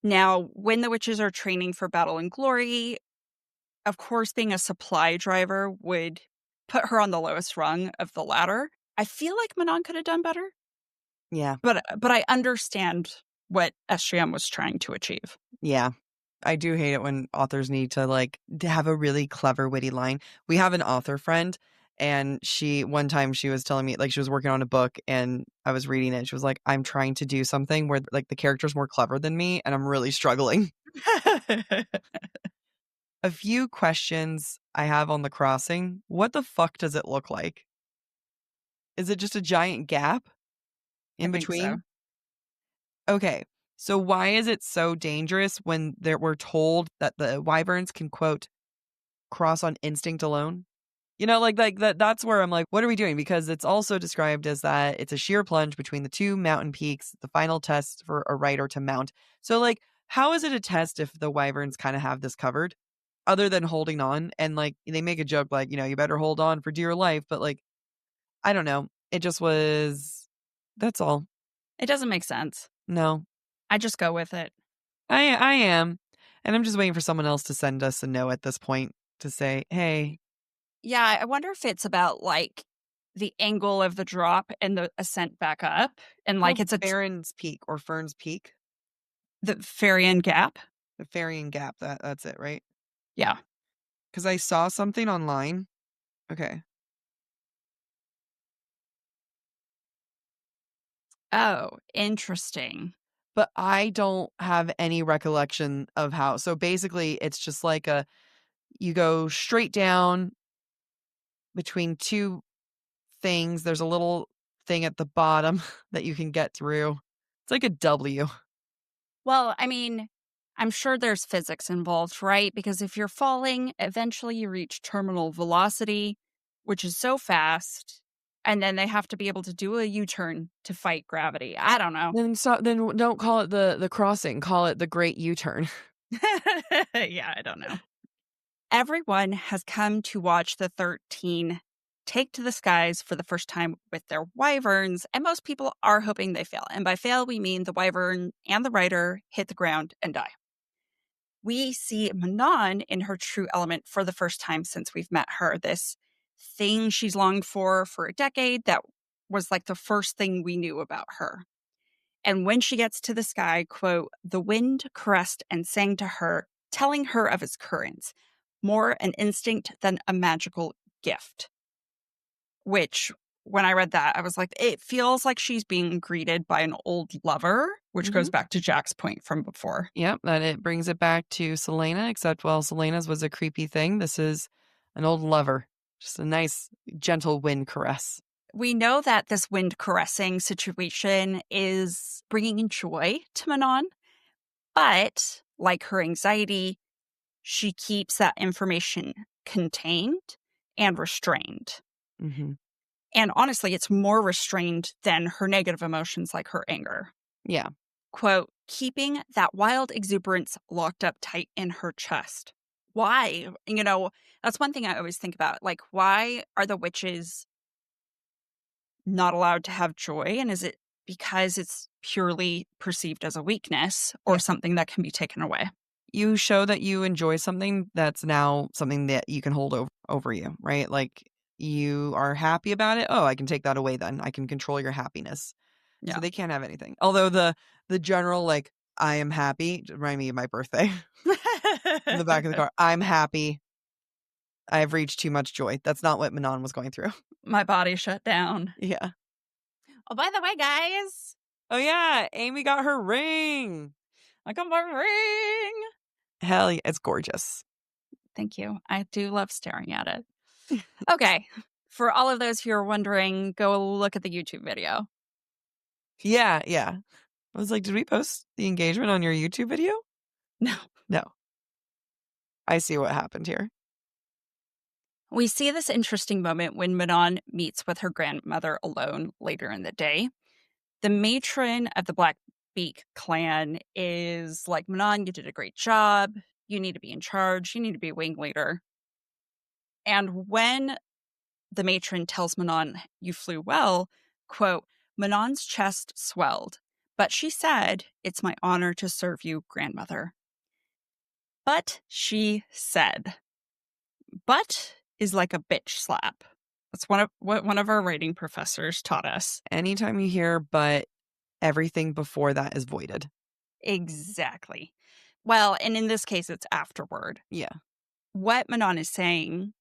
Now, when the witches are training for battle and glory, of course, being a supply driver would put her on the lowest rung of the ladder. I feel like Manon could have done better, Yeah. but I understand what SGM was trying to achieve. Yeah. I do hate it when authors need to to have a really clever, witty line. We have an author friend, and one time she was telling me, like, she was working on a book and I was reading it. And she was like, I'm trying to do something where like the character's more clever than me and I'm really struggling. A few questions I have on the crossing. What the fuck does it look like? Is it just a giant gap I in think so. between? Okay. So why is it so dangerous when we're told that the wyverns can, quote, cross on instinct alone? Like that's where I'm like, what are we doing? Because it's also described as that it's a sheer plunge between the two mountain peaks, the final test for a rider to mount. So like, how is it a test if the wyverns kind of have this covered? Other than holding on, and like they make a joke like, you better hold on for dear life, but like, I don't know. It just was that's all. It doesn't make sense. No. I just go with it. I am. And I'm just waiting for someone else to send us a no at this point to say, "Hey, Yeah, I wonder if it's about like the angle of the drop and the ascent back up. And like it's Farron's Peak or Fern's Peak. the Farian Gap. The Farian Gap. That's it, right? Yeah. Because I saw something online. Okay. Oh, interesting. But I don't have any recollection of how. So basically, it's just like you go straight down between two things. There's a little thing at the bottom that you can get through. It's like a W. Well, I mean, I'm sure there's physics involved, right? Because if you're falling, eventually you reach terminal velocity, which is so fast, and then they have to be able to do a U-turn to fight gravity. I don't know. Then don't call it the crossing. Call it the Great U-turn. Yeah, I don't know. Everyone has come to watch the 13 take to the skies for the first time with their wyverns, and most people are hoping they fail. And by fail, we mean the wyvern and the rider hit the ground and die. We see Manon in her true element for the first time since we've met her. This thing she's longed for a decade that was like the first thing we knew about her. And when she gets to the sky, quote, the wind caressed and sang to her, telling her of its currents, more an instinct than a magical gift. Which, when I read that, I was like, it feels like she's being greeted by an old lover, which goes back to Jack's point from before. Yep, that it brings it back to Selena, except while Selena's was a creepy thing, this is an old lover. Just a nice, gentle wind caress. We know that this wind caressing situation is bringing joy to Manon, but like her anxiety, she keeps that information contained and restrained. Mm-hmm. And honestly, it's more restrained than her negative emotions like her anger. Yeah. Quote, keeping that wild exuberance locked up tight in her chest. Why? You know, that's one thing I always think about. Like, why are the witches not allowed to have joy? And is it because it's purely perceived as a weakness or something that can be taken away? You show that you enjoy something that's now something that you can hold over you, right? Like you are happy about it. Oh, I can take that away then. I can control your happiness. Yeah. So they can't have anything. Although the general, like, I am happy, remind me of my birthday in the back of the car. I'm happy. I've reached too much joy. That's not what Manon was going through. My body shut down. Yeah. Oh, by the way, guys. Oh, yeah. Amy got her ring. I got my ring. Hell yeah. It's gorgeous. Thank you. I do love staring at it. Okay. For all of those who are wondering, go look at the YouTube video. Yeah. Yeah. I was like, did we post the engagement on your YouTube video? No. No. I see what happened here. We see this interesting moment when Manon meets with her grandmother alone later in the day. The matron of the Blackbeak clan is like, Manon, you did a great job. You need to be in charge. You need to be a wing leader. And when the matron tells Manon, you flew well, quote, Manon's chest swelled, but she said, it's my honor to serve you, grandmother. But she said, but is like a bitch slap. That's what one of our writing professors taught us. Anytime you hear but, everything before that is voided. Exactly. Well, and in this case, it's afterward. Yeah. What Manon is saying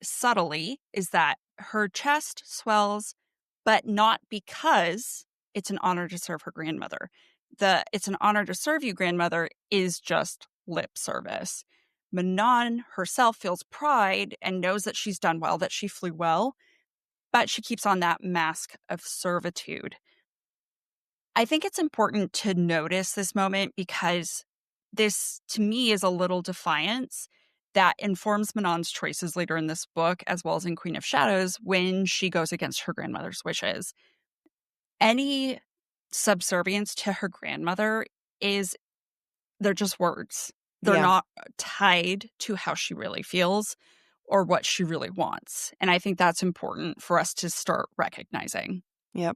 subtly is that her chest swells, but not because it's an honor to serve her grandmother. It's an honor to serve you, grandmother, is just lip service. Manon herself feels pride and knows that she's done well, that she flew well, but she keeps on that mask of servitude. I think it's important to notice this moment because this, to me, is a little defiance that informs Manon's choices later in this book, as well as in Queen of Shadows, when she goes against her grandmother's wishes. Any subservience to her grandmother they're just words. They're not tied to how she really feels or what she really wants. And I think that's important for us to start recognizing. Yep.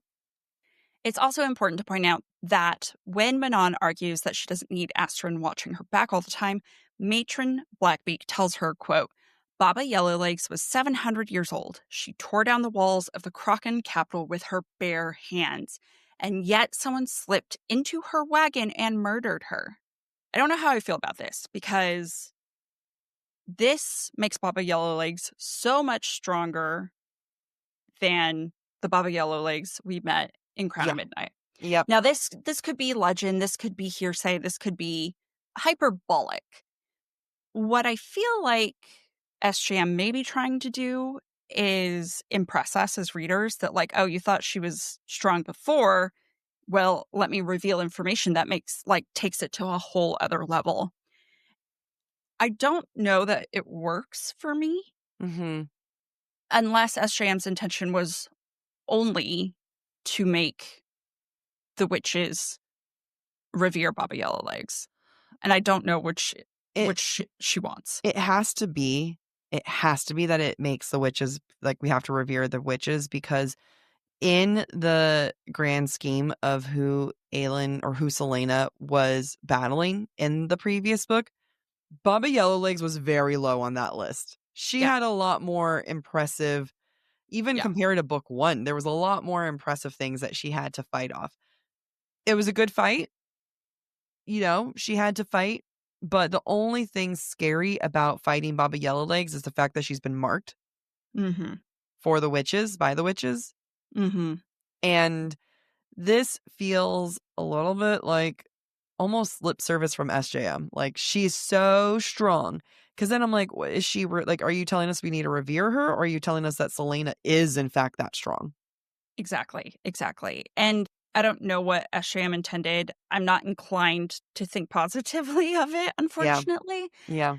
It's also important to point out that when Manon argues that she doesn't need Astrid watching her back all the time, matron Blackbeak tells her, quote, Baba Yellowlegs was 700 years old. She tore down the walls of the Kraken capital with her bare hands, and yet someone slipped into her wagon and murdered her. I don't know how I feel about this, because this makes Baba Yellowlegs so much stronger than the Baba Yellowlegs we met in Crown Yeah. of Midnight. Yep. Now, this could be legend, this could be hearsay, this could be hyperbolic. What I feel like SJM may be trying to do is impress us as readers that, like, oh, you thought she was strong before. Well, let me reveal information that takes it to a whole other level. I don't know that it works for me Mm-hmm. unless SJM's intention was only to make the witches revere Baba Yellowlegs. And I don't know which It she wants. it has to be. It has to be that it makes the witches, like, we have to revere the witches, because in the grand scheme of who Aelin or who Selena was battling in the previous book, Baba Yellowlegs was very low on that list. She Yeah. had a lot more impressive, even Yeah. compared to book one, there was a lot more impressive things that she had to fight off. It was a good fight. She had to fight. But the only thing scary about fighting Baba Yellowlegs is the fact that she's been marked Mm-hmm. for the witches, by the witches. Mm-hmm. And this feels a little bit like almost lip service from SJM. Like, she's so strong. Because then I'm like, what is she? Like, are you telling us we need to revere her? Or are you telling us that Selena is, in fact, that strong? Exactly. Exactly. And I don't know what SJM intended. I'm not inclined to think positively of it, Yeah. unfortunately. Yeah.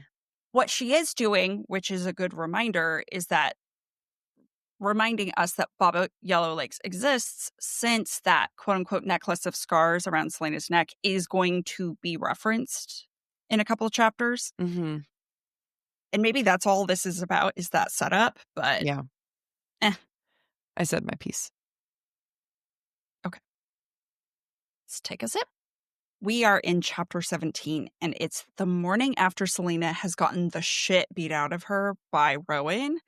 What she is doing, which is a good reminder, is that reminding us that Baba Yellowlegs exists, since that quote unquote necklace of scars around Selena's neck is going to be referenced in a couple of chapters. Mm-hmm. And maybe that's all this is about, is that setup. But Yeah. eh, I said my piece. okay. Let's take a sip. We are in chapter 17, and it's the morning after Selena has gotten the shit beat out of her by Rowan,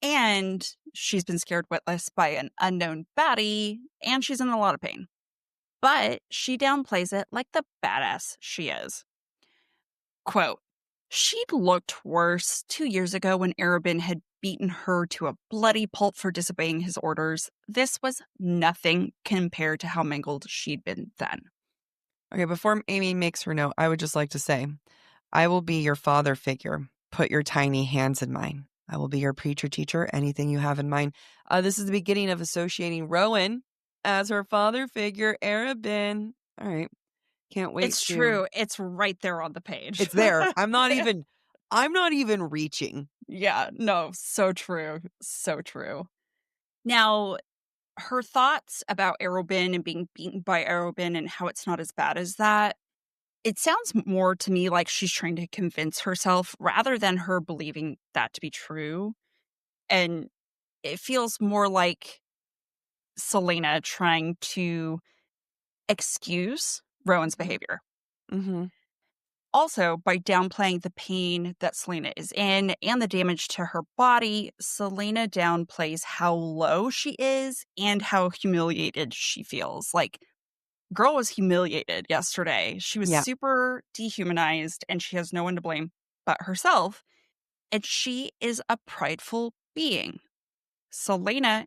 and she's been scared witless by an unknown baddie, and she's in a lot of pain. But she downplays it like the badass she is. Quote, she'd looked worse 2 years ago when Arabin had beaten her to a bloody pulp for disobeying his orders. This was nothing compared to how mangled she'd been then. Okay, before Amy makes her note, I would just like to say, I will be your father figure. Put your tiny hands in mine. I will be your preacher teacher, anything you have in mind. This is the beginning of associating Rowan as her father figure, Arabin. All right. Can't wait It's to. true. It's right there on the page. It's there. I'm not even reaching. Yeah, no, so true. So true. Now, her thoughts about Arobin and being beaten by Arobin and how it's not as bad as that, it sounds more to me like she's trying to convince herself rather than her believing that to be true. And it feels more like Selena trying to excuse Rowan's behavior. Mm-hmm. Also, by downplaying the pain that Selena is in and the damage to her body, Selena downplays how low she is and how humiliated she feels. Like, girl was humiliated yesterday. She was Yeah. super dehumanized, and she has no one to blame but herself. And she is a prideful being. Selena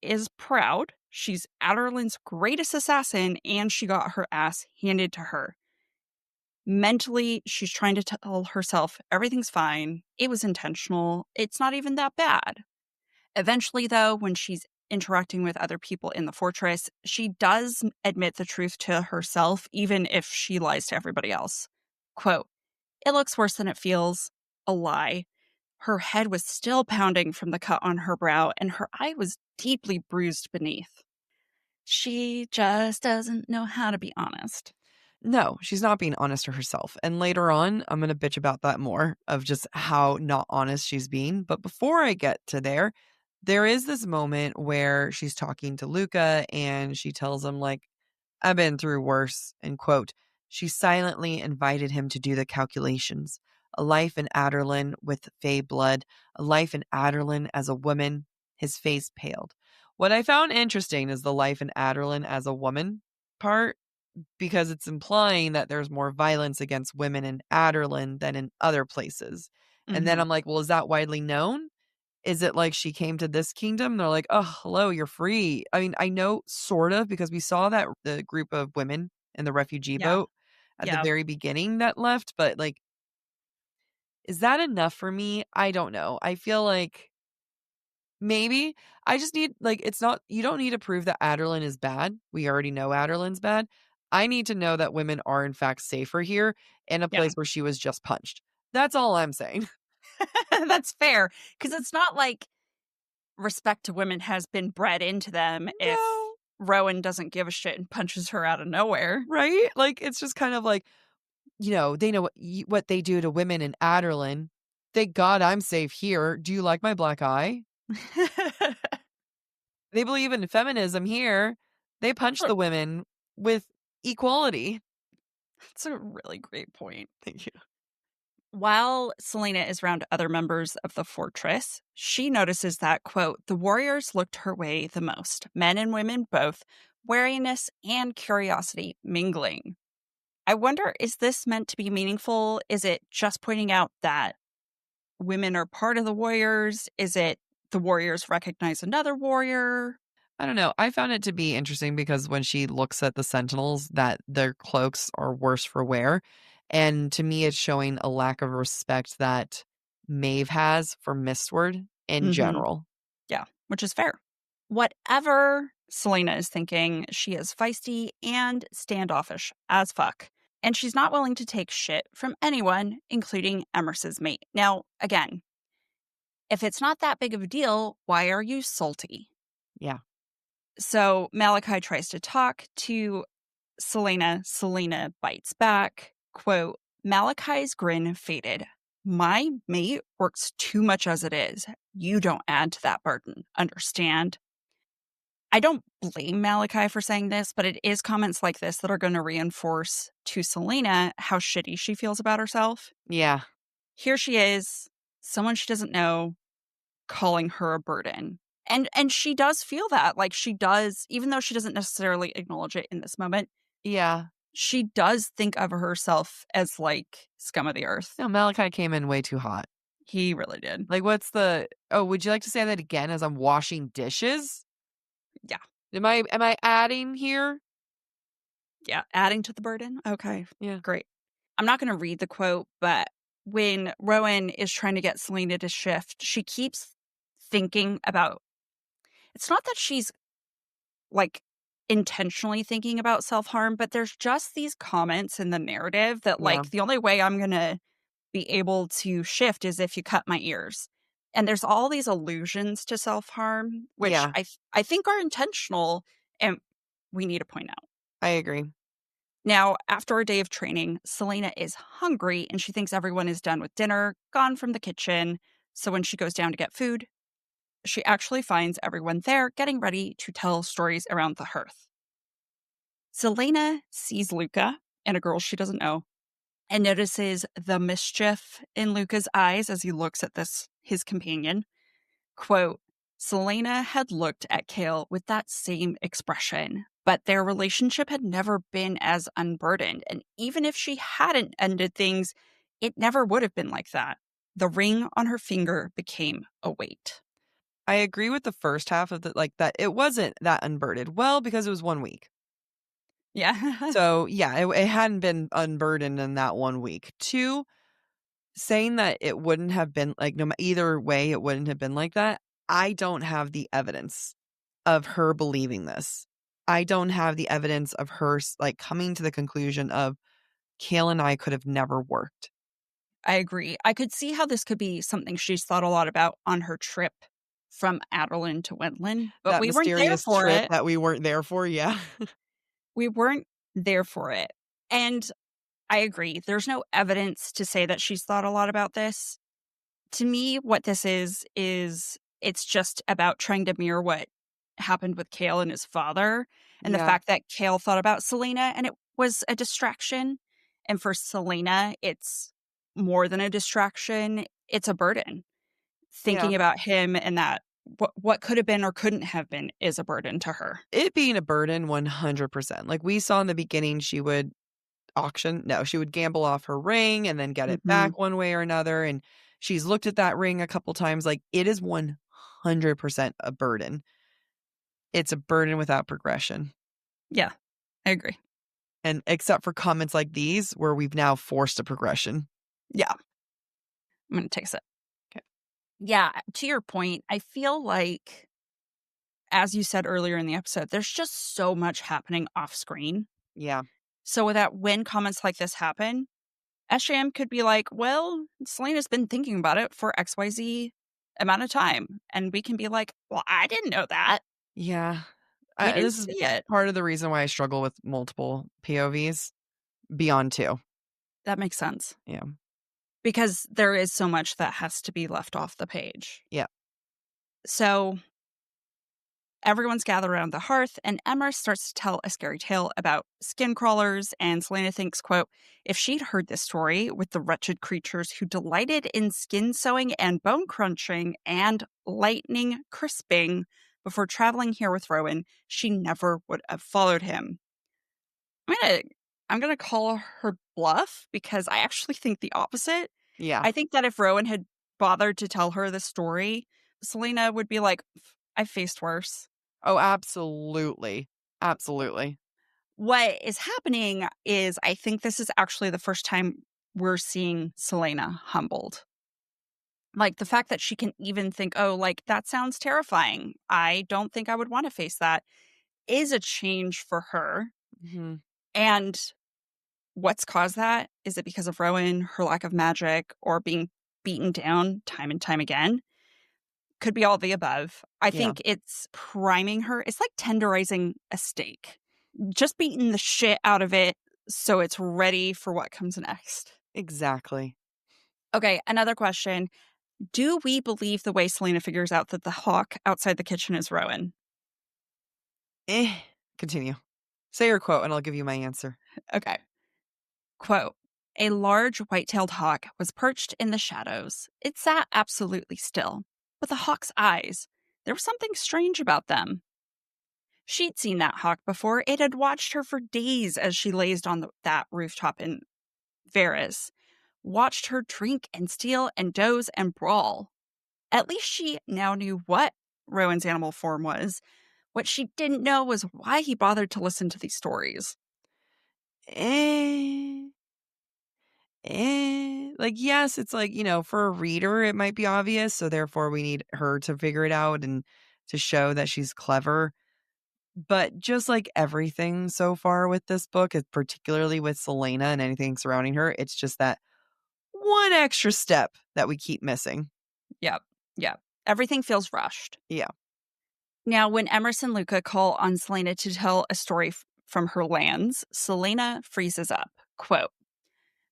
is proud. She's Adderlin's greatest assassin, and she got her ass handed to her. Mentally, she's trying to tell herself everything's fine. It was intentional. It's not even that bad. Eventually, though, when she's interacting with other people in the fortress, she does admit the truth to herself, even if she lies to everybody else. Quote, it looks worse than it feels. A lie. Her head was still pounding from the cut on her brow, and her eye was deeply bruised beneath. She just doesn't know how to be honest. No, she's not being honest to herself. And later on, I'm going to bitch about that more, of just how not honest she's being. But before I get to there is this moment where she's talking to Luca and she tells him, like, I've been through worse, and quote, she silently invited him to do the calculations. A life in Aderlin with Fey blood, a life in Aderlin as a woman. His face paled. What I found interesting is the life in Aderlin as a woman part, because it's implying that there's more violence against women in Aderlin than in other places. And then Hmm. I'm like, well, is that widely known? Is it like she came to this kingdom? They're like, oh, hello, you're free. I mean, I know sort of, because we saw that the group of women in the refugee Yeah. boat at the Yeah. very beginning that left, but like, is that enough for me? I don't know. I feel like maybe I just need, like, it's not, you don't need to prove that Aderlin is bad. We already know Aderlin's bad. I need to know that women are in fact safer here in a Yeah. place where she was just punched. That's all I'm saying. That's fair. Because it's not like respect to women has been bred into them if No. Rowan doesn't give a shit and punches her out of nowhere. Right? Like, it's just kind of like, they know what they do to women in Aderlin. Thank God I'm safe here. Do you like my black eye? They believe in feminism here. They punch the women with equality. That's a really great point. Thank you. While Selena is around other members of the fortress, she notices that, quote, the warriors looked her way the most, men and women both, wariness and curiosity mingling. I wonder, is this meant to be meaningful? Is it just pointing out that women are part of the warriors? Is it the warriors recognize another warrior? I don't know. I found it to be interesting because when she looks at the sentinels, that their cloaks are worse for wear. And to me, it's showing a lack of respect that Maeve has for Mistward in Hmm. general. Yeah, which is fair. Whatever Selena is thinking, she is feisty and standoffish as fuck. And she's not willing to take shit from anyone, including Emerson's mate. Now, again, if it's not that big of a deal, why are you salty? Yeah. So Malachi tries to talk to Selena. Selena bites back. Quote, Malachi's grin faded. My mate works too much as it is. You don't add to that burden. Understand? I don't blame Malachi for saying this, but it is comments like this that are going to reinforce to Selena how shitty she feels about herself. Yeah. Here she is, someone she doesn't know, calling her a burden. And she does feel that. Like she does, even though she doesn't necessarily acknowledge it in this moment, Yeah. she does think of herself as like scum of the earth. No, Malachi came in way too hot. He really did. Like, would you like to say that again as I'm washing dishes? Yeah. Am I adding here? Yeah. Adding to the burden. Okay. Yeah. Great. I'm not going to read the quote, but when Rowan is trying to get Selena to shift, she keeps thinking about it's not that she's like intentionally thinking about self harm, but there's just these comments in the narrative that, Yeah. like, the only way I'm going to be able to shift is if you cut my ears. And there's all these allusions to self harm, which Yeah. I think are intentional and we need to point out. I agree. Now, after a day of training, Selena is hungry and she thinks everyone is done with dinner, gone from the kitchen. So when she goes down to get food, she actually finds everyone there getting ready to tell stories around the hearth. Selena sees Luca and a girl she doesn't know and notices the mischief in Luca's eyes as he looks at his companion. Quote, Selena had looked at Kale with that same expression, but their relationship had never been as unburdened. And even if she hadn't ended things, it never would have been like that. The ring on her finger became a weight. I agree with the first half of that it wasn't that unburdened. Well, because it was 1 week. Yeah. So, yeah, it hadn't been unburdened in that 1 week. 2, saying that it wouldn't have been like, either way, it wouldn't have been like that. I don't have the evidence of her believing this. I don't have the evidence of her like coming to the conclusion of Kale and I could have never worked. I agree. I could see how this could be something she's thought a lot about on her trip from Adelin to Wendland, but That we weren't there mysterious for trip it. that we weren't there for, yeah. We weren't there for it. And I agree. There's no evidence to say that she's thought a lot about this. To me, what this is it's just about trying to mirror what happened with Kale and his father and the Yeah. fact that Kale thought about Selena and it was a distraction. And for Selena, it's more than a distraction, it's a burden. Yeah. Thinking about him and that what could have been or couldn't have been is a burden to her. It being a burden 100%. Like we saw in the beginning, she would she would gamble off her ring and then get it Mhm. back one way or another, and she's looked at that ring a couple times, like, it is 100% a burden. It's a burden without progression, Yeah, I agree. and except for comments like these, where we've now forced a progression. Yeah, I'm gonna take a sip. 'Kay. Yeah, to your point, I feel like, as you said earlier in the episode, there's just so much happening off screen. Yeah. So that when comments like this happen, SJM could be like, well, Selena's been thinking about it for XYZ amount of time. And we can be like, well, I didn't know that. Yeah. We didn't This is see it. part of the reason why I struggle with multiple POVs beyond 2. That makes sense. Yeah. Because there is so much that has to be left off the page. Yeah. So everyone's gathered around the hearth, and Emma starts to tell a scary tale about skin crawlers, and Selena thinks, quote, if she'd heard this story with the wretched creatures who delighted in skin sewing and bone crunching and lightning crisping before traveling here with Rowan, she never would have followed him. I'm gonna call her bluff because I actually think the opposite. Yeah. I think that if Rowan had bothered to tell her the story, Selena would be like, I've faced worse. Oh, absolutely. Absolutely. What is happening is I think this is actually the first time we're seeing Selena humbled. Like, the fact that she can even think, "Oh, like, that sounds terrifying. I don't think I would wanna face that," is a change for her, Mhm. and what's caused that? Is it because of Rowan, her lack of magic, or being beaten down time and time again? Could be all the above. I Yeah. think it's priming her. It's like tenderizing a steak. Just beating the shit out of it so it's ready for what comes next. Exactly. Okay, another question. Do we believe the way Selena figures out that the hawk outside the kitchen is Rowan? Eh. Continue. Say your quote and I'll give you my answer. Okay. Quote, a large white-tailed hawk was perched in the shadows. It sat absolutely still. But the hawk's eyes, there was something strange about them. She'd seen that hawk before. It had watched her for days as she lazed on that rooftop in Varys, watched her drink and steal and doze and brawl. At least she now knew what Rowan's animal form was. What she didn't know was why he bothered to listen to these stories. Eh. Like, yes, it's like, for a reader, it might be obvious. So therefore, we need her to figure it out and to show that she's clever. But just like everything so far with this book, particularly with Selena and anything surrounding her, it's just that one extra step that we keep missing. Yep. Yep. Everything feels rushed. Yeah. Now, when Emerson and Luca call on Selena to tell a story from her lands, Selena freezes up. Quote,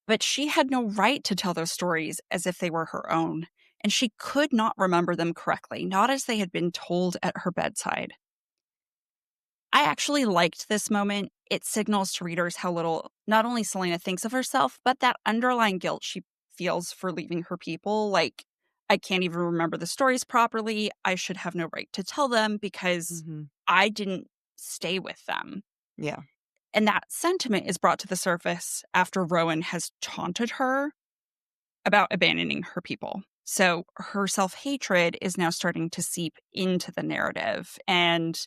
but she had no right to tell those stories as if they were her own, and she could not remember them correctly, not as they had been told at her bedside. I actually liked this moment. It signals to readers how little not only Selena thinks of herself, but that underlying guilt she feels for leaving her people. Like, I can't even remember the stories properly. I should have no right to tell them because Mhm. I didn't stay with them. Yeah. And that sentiment is brought to the surface after Rowan has taunted her about abandoning her people. So her self-hatred is now starting to seep into the narrative. And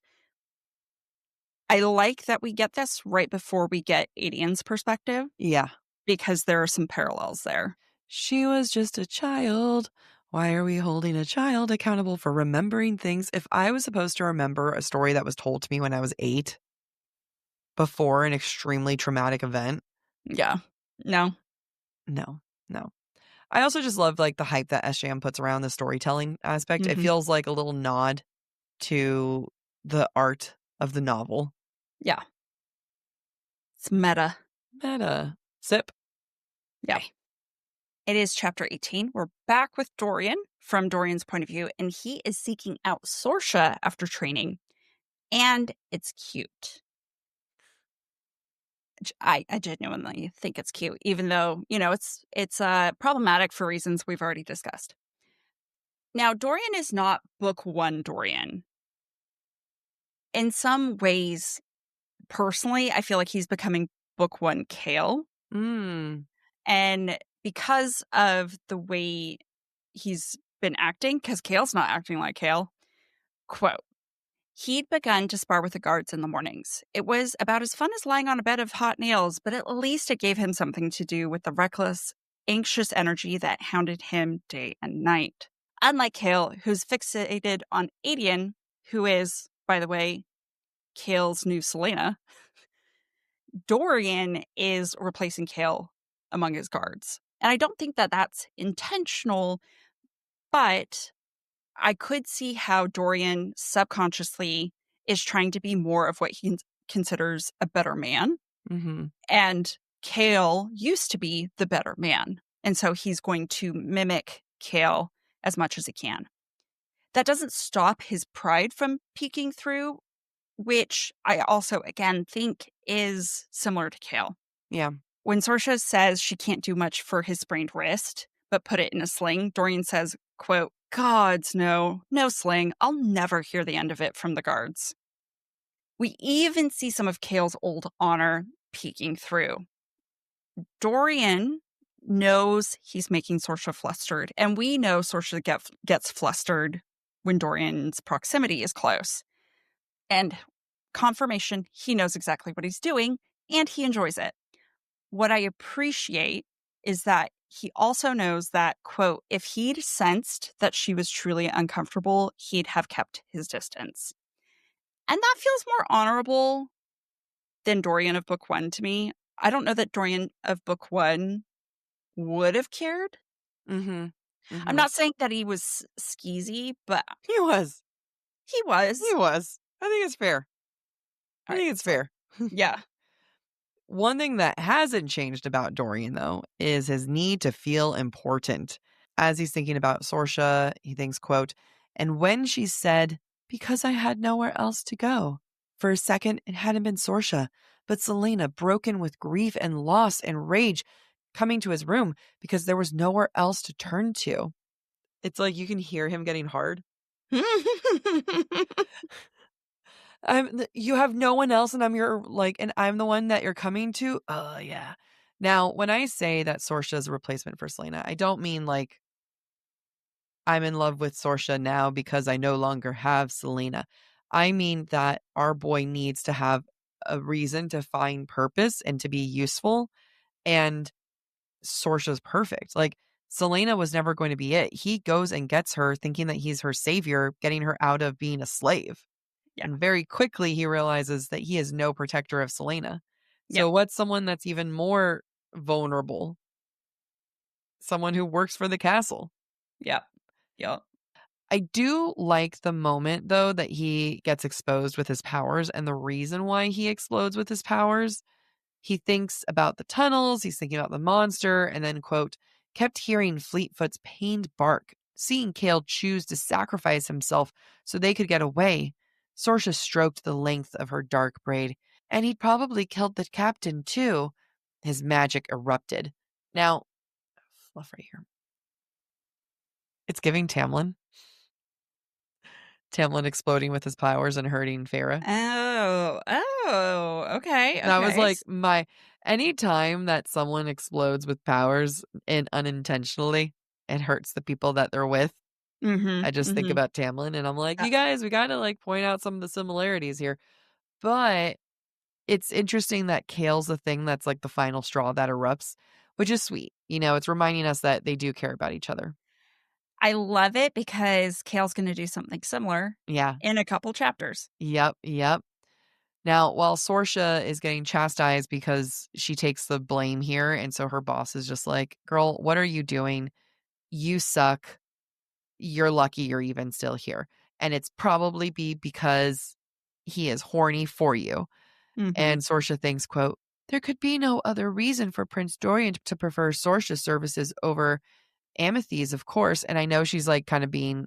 I like that we get this right before we get Adian's perspective Yeah. because there are some parallels there. She was just a child. Why are we holding a child accountable for remembering things? If I was supposed to remember a story that was told to me when I was 8 before an extremely traumatic event, Yeah. No. no, no. I also just love like the hype that SJM puts around the storytelling aspect. It Mhm. feels like a little nod to the art of the novel. Yeah. It's meta. Meta. Sip. Yeah. It is chapter 18. We're back with Dorian from Dorian's point of view, and he is seeking out Sorsha after training. And it's cute. I genuinely think it's cute, even though, it's problematic for reasons we've already discussed. Now, Dorian is not book one Dorian. In some ways, personally, I feel like he's becoming book one Kale. Mm. And because of the way he's been acting, because Kale's not acting like Kale, quote, he'd begun to spar with the guards in the mornings. It was about as fun as lying on a bed of hot nails, but at least it gave him something to do with the reckless, anxious energy that hounded him day and night. Unlike Kale, who's fixated on Aelin, who is, by the way, Kale's new Selena, Dorian is replacing Kale among his guards. And I don't think that that's intentional, but I could see how Dorian subconsciously is trying to be more of what he considers a better man. Mm-hmm. And Kale used to be the better man. And so he's going to mimic Kale as much as he can. That doesn't stop his pride from peeking through, which I also, again, think is similar to Kale. Yeah. When Sorsha says she can't do much for his sprained wrist, but put it in a sling, Dorian says, quote, "Gods, no sling. I'll never hear the end of it from the guards." We even see some of Kale's old honor peeking through. Dorian knows he's making Sorsha flustered, and we know Sorsha gets flustered when Dorian's proximity is close. And confirmation, he knows exactly what he's doing, and he enjoys it. What I appreciate is that he also knows that, quote, if he'd sensed that she was truly uncomfortable, he'd have kept his distance. And that feels more honorable than Dorian of book one to me. I don't know that Dorian of book one would have cared. Mm-hmm. I'm Mm-hmm. not saying that he was skeezy, but He was. he was. He was. I think it's fair. I All think right, it's so, fair. yeah. One thing that hasn't changed about Dorian, though, is his need to feel important. As he's thinking about Sorsha, he thinks, quote, "And when she said, 'Because I had nowhere else to go,' for a second, it hadn't been Sorsha, but Selena, broken with grief and loss and rage, coming to his room because there was nowhere else to turn to." It's like you can hear him getting hard. You have no one else, and and I'm the one that you're coming to. Oh yeah. Now, when I say that Sorsha is a replacement for Selena, I don't mean like I'm in love with Sorsha now because I no longer have Selena. I mean that our boy needs to have a reason to find purpose and to be useful, and Sorsha's perfect. Like, Selena was never going to be it. He goes and gets her thinking that he's her savior, getting her out of being a slave. Yeah. And very quickly, he realizes that he is no protector of Selena. Yep. So, what's someone that's even more vulnerable? Someone who works for the castle. Yep. Yep. I do like the moment, though, that he gets exposed with his powers, and the reason why he explodes with his powers. He thinks about the tunnels, he's thinking about the monster, and then, quote, "kept hearing Fleetfoot's pained bark, seeing Kale choose to sacrifice himself so they could get away. Sorsha stroked the length of her dark braid, and he'd probably killed the captain, too." His magic erupted. Now, fluff right here. It's giving Tamlin. Tamlin exploding with his powers and hurting Farah. Okay. That was Okay. like anytime that someone explodes with powers and unintentionally, it hurts the people that they're with. I just think Mm-hmm. about Tamlin and I'm like, Uh, you guys, we got to like point out some of the similarities here. But it's interesting that Kale's the thing that's like the final straw that erupts, which is sweet. It's reminding us that they do care about each other. I love it because Kale's going to do something similar Yeah. in a couple chapters. Yep. Yep. Now, while Sorsha is getting chastised because she takes the blame here, and so her boss is just like, "Girl, what are you doing? You suck. You're lucky you're even still here." And it's probably because he is horny for you. Mm-hmm. And Sorsha thinks, quote, "There could be no other reason for Prince Dorian to prefer Sorsha's services over Amethy's, of course." And I know she's like kind of being,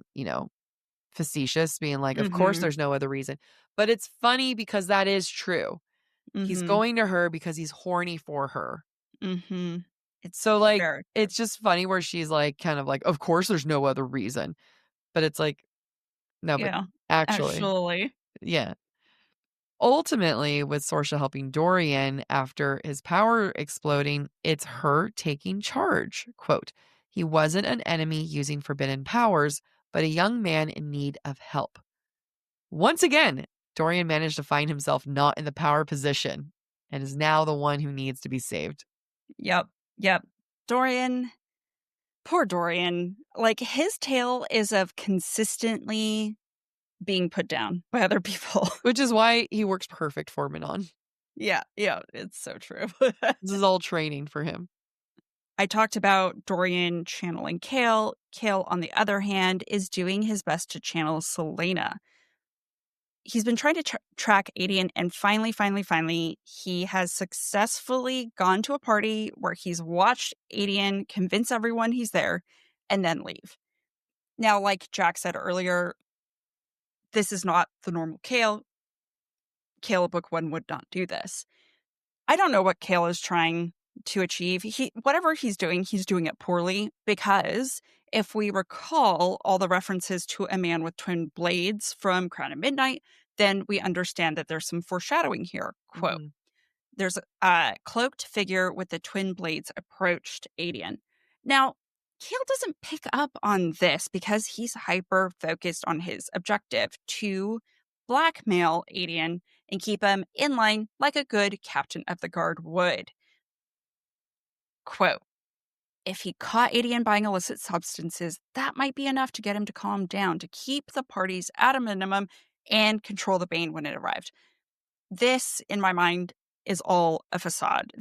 facetious, being like, of course Mm-hmm. there's no other reason. But it's funny because that is true. He's Mhm. going to her because he's horny for her. Mhm. It's So, like, very true. it's just funny where she's, like, kind of like, "Of course there's no other reason." But it's like, no, but Yeah. actually, Actually. yeah. Ultimately, with Sorsha helping Dorian after his power exploding, it's her taking charge. Quote, he wasn't an enemy using forbidden powers, but a young man in need of help. Once again, Dorian managed to find himself not in the power position and is now the one who needs to be saved. Yep. Yep. Dorian, poor Dorian. Like, his tale is of consistently being put down by other people. Which is why he works perfect for Manon. Yeah. Yeah. It's so true. This is all training for him. I talked about Dorian channeling Kale. Kale, on the other hand, is doing his best to channel Selena. He's been trying to track Aelin, and finally, he has successfully gone to a party where he's watched Aelin convince everyone he's there and then leave. Now, like Jack said earlier, this is not the normal Kale. Kale Book One would not do this. I don't know what Kale is trying to achieve. Whatever he's doing it poorly, because if we recall all the references to a man with twin blades from Crown of Midnight, then we understand that there's some foreshadowing here. Quote, Mhm. there's a cloaked figure with the twin blades approached Aelin. Now, Kale doesn't pick up on this because he's hyper focused on his objective to blackmail Aelin and keep him in line like a good captain of the guard would. Quote, if he caught Aelin buying illicit substances, that might be enough to get him to calm down, to keep the parties at a minimum and control the Bane when it arrived. This, in my mind, is all a facade.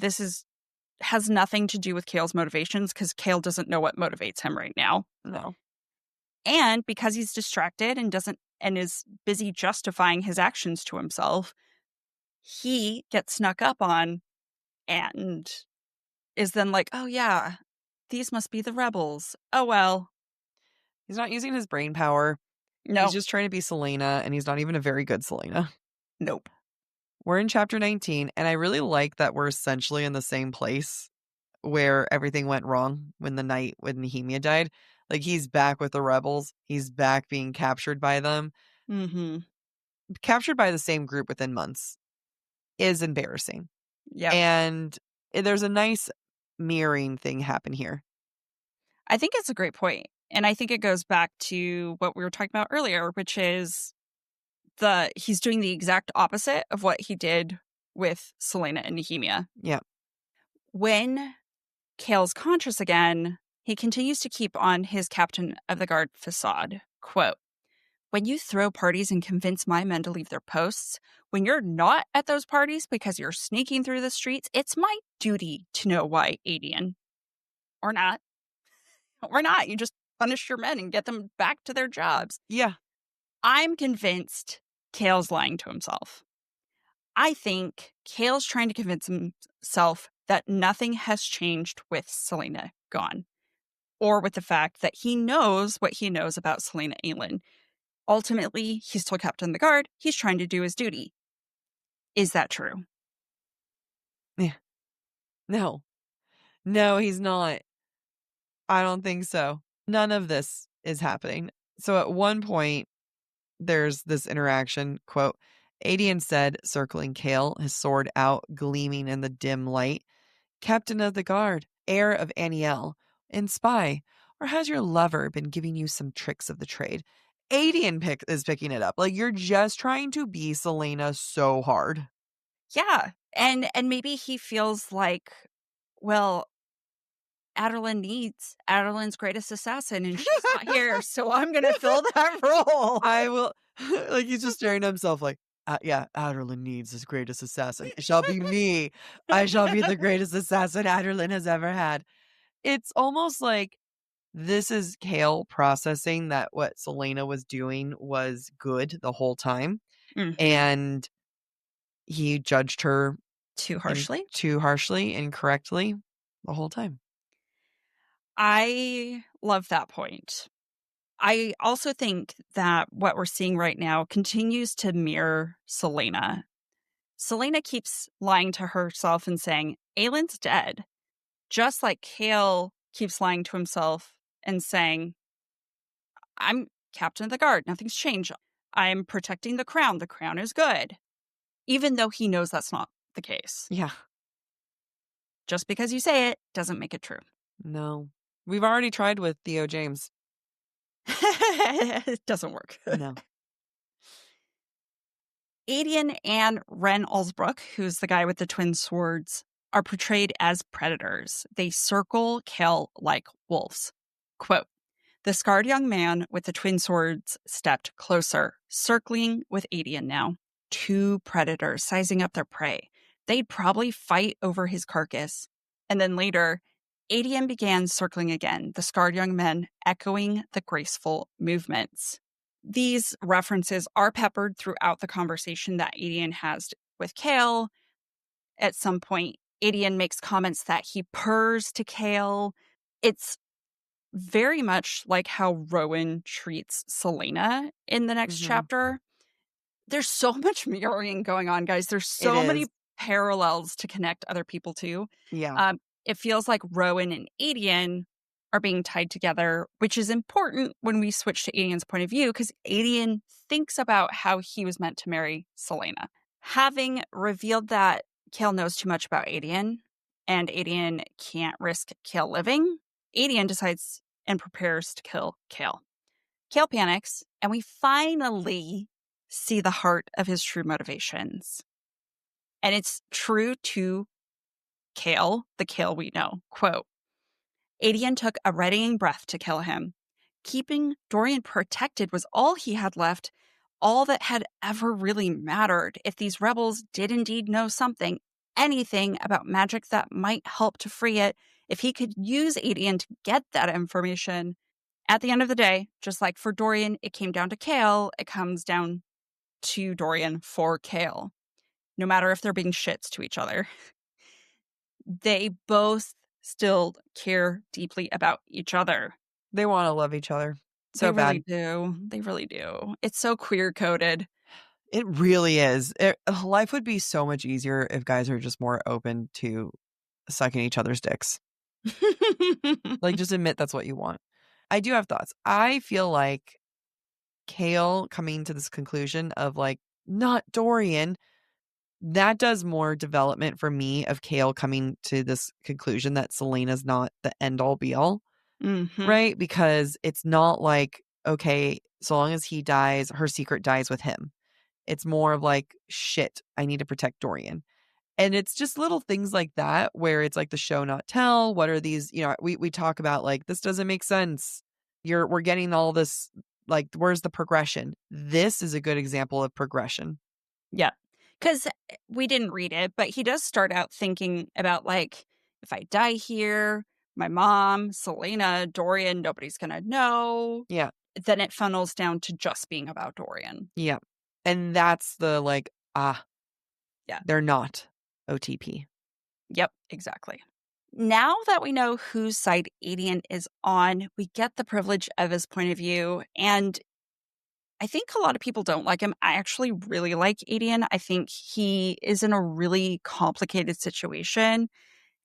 Has nothing to do with Kale's motivations because Kale doesn't know what motivates him right now. No. And because he's distracted and is busy justifying his actions to himself, he gets snuck up on and is then like, oh yeah, these must be the rebels. Oh well. He's not using his brain power. He's No. just trying to be Selena, and he's not even a very good Selena. Nope. We're in chapter 19, and I really like that we're essentially in the same place where everything went wrong when the night when Nehemia died. Like, he's back with the rebels. He's back being captured by them. Mm-hmm. Captured by the same group within months is embarrassing. Yep. And there's a nice mirroring thing happen here. I think it's a great point. And I think it goes back to what we were talking about earlier, which is he's doing the exact opposite of what he did with Selena and Nehemia. Yeah. When Kale's conscious again, he continues to keep on his captain of the guard facade. Quote, when you throw parties and convince my men to leave their posts, when you're not at those parties because you're sneaking through the streets, it's my duty to know why, Adian. Or not. Or not. You just punish your men and get them back to their jobs. Yeah. I'm convinced Kale's lying to himself. I think Kale's trying to convince himself that nothing has changed with Selena gone, or with the fact that he knows what he knows about Selena Aelin. Ultimately, he's still captain of the guard. He's trying to do his duty. Is that true? Yeah. No. No, he's not. I don't think so. None of this is happening. So at one point, there's this interaction, quote, Adian said, circling Kale, his sword out, gleaming in the dim light, Captain of the Guard, heir of Aniel, and spy, or has your lover been giving you some tricks of the trade? Adian is picking it up. Like, you're just trying to be Selena so hard. Yeah. And maybe he feels like, well, Adelin needs Adelin's greatest assassin, and she's not here, so I'm going to fill that role. I will, like, he's just staring at himself like, yeah, Adelin needs his greatest assassin. It shall be me. I shall be the greatest assassin Adelin has ever had. It's almost like this is Kale processing that what Selena was doing was good the whole time. Mhm. And he judged her Too harshly? too harshly, incorrectly the whole time. I love that point. I also think that what we're seeing right now continues to mirror Selena. Selena keeps lying to herself and saying, Aelin's dead. Just like Kale keeps lying to himself and saying, I'm captain of the guard. Nothing's changed. I'm protecting the crown. The crown is good. Even though he knows that's not the case. Yeah. Just because you say it doesn't make it true. No. We've already tried with Theo James. It doesn't work. No. Aedion and Ren Allsbrook, who's the guy with the twin swords, are portrayed as predators. They circle Kale like wolves. Quote, the scarred young man with the twin swords stepped closer, circling with Aedion now. Two predators sizing up their prey. They'd probably fight over his carcass. And then later, Aedion began circling again, the scarred young men echoing the graceful movements. These references are peppered throughout the conversation that Aedion has with Kale. At some point, Aedion makes comments that he purrs to Kale. It's very much like how Rowan treats Selena in the next chapter. There's so much mirroring going on, guys. There's so many parallels to connect other people to. Yeah. It feels like Rowan and Aedion are being tied together, which is important when we switch to Aedion's point of view, because Aedion thinks about how he was meant to marry Selena. Having revealed that Kale knows too much about Aedion, and Aedion can't risk Kale living, Aedion decides and prepares to kill Kale. Kale panics, and we finally see the heart of his true motivations. And it's true to Kale, the Kale we know. Quote, Aedion took a readying breath to kill him. Keeping Dorian protected was all he had left, all that had ever really mattered. If these rebels did indeed know something, anything about magic that might help to free it, if he could use Aedion to get that information, at the end of the day, just like for Dorian, it came down to Kale, it comes down to Dorian for Kale. No matter if they're being shits to each other. They both still care deeply about each other. They want to love each other so They bad. really do. They really do. It's so queer-coded. It really is. Life would be so much easier if guys are just more open to sucking each other's dicks. Like, just admit that's what you want. I do have thoughts. I feel like Kale coming to this conclusion of, like, not Dorian, that does more development for me of Kale coming to this conclusion that Selena's not the end-all be-all, right? Because it's not like, okay, so long as he dies, her secret dies with him. It's more of like, shit, I need to protect Dorian. And it's just little things like that where it's like the show not tell. What are these, we talk about like, this doesn't make sense. We're getting all this, like, where's the progression? This is a good example of progression. Yeah. Because we didn't read it, but he does start out thinking about, like, if I die here, my mom, Selena, Dorian, nobody's going to know. Yeah. Then it funnels down to just being about Dorian. Yeah. And that's the like, yeah, they're not OTP. Yep, exactly. Now that we know whose side Aedion is on, we get the privilege of his point of view. And I think a lot of people don't like him. I actually really like Aedion. I think he is in a really complicated situation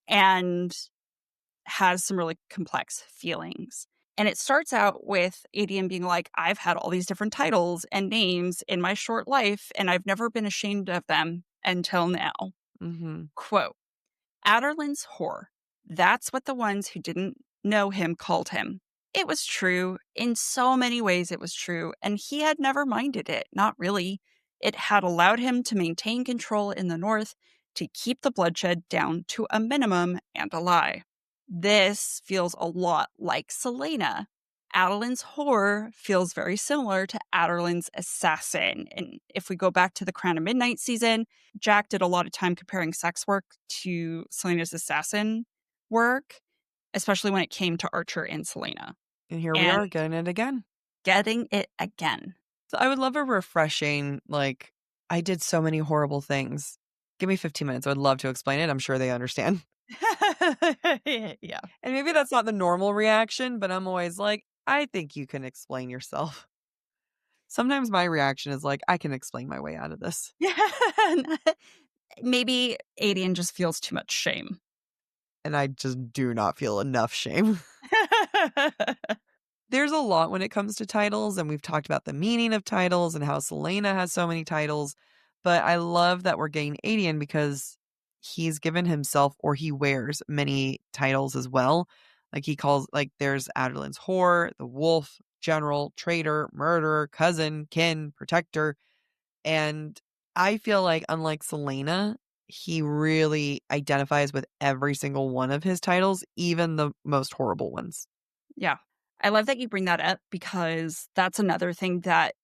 and has some really complex feelings. And it starts out with Aedion being like, I've had all these different titles and names in my short life, and I've never been ashamed of them until now. Quote, Adderlin's whore. That's what the ones who didn't know him called him. It was true. In so many ways, it was true. And he had never minded it. Not really. It had allowed him to maintain control in the North, to keep the bloodshed down to a minimum and a lie. This feels a lot like Selena. Adderlin's whore feels very similar to Adderlin's assassin. And if we go back to the Crown of Midnight season, Jack did a lot of time comparing sex work to Selena's assassin work, especially when it came to Archer and Selena. And here we are getting it again. Getting it again. So I would love a refreshing, like, I did so many horrible things. Give me 15 minutes. I would love to explain it. I'm sure they understand. Yeah. And maybe that's not the normal reaction, but I'm always like, I think you can explain yourself. Sometimes my reaction is like, I can explain my way out of this. Maybe Aelin just feels too much shame. And I just do not feel enough shame. There's a lot when it comes to titles, and we've talked about the meaning of titles and how Selena has so many titles. But I love that we're getting Aelin because he's given himself, or he wears many titles as well. Like he calls, like there's Adelin's whore, the wolf, general, traitor, murderer, cousin, kin, protector. And I feel like, unlike Selena, he really identifies with every single one of his titles, even the most horrible ones. Yeah. I love that you bring that up because that's another thing that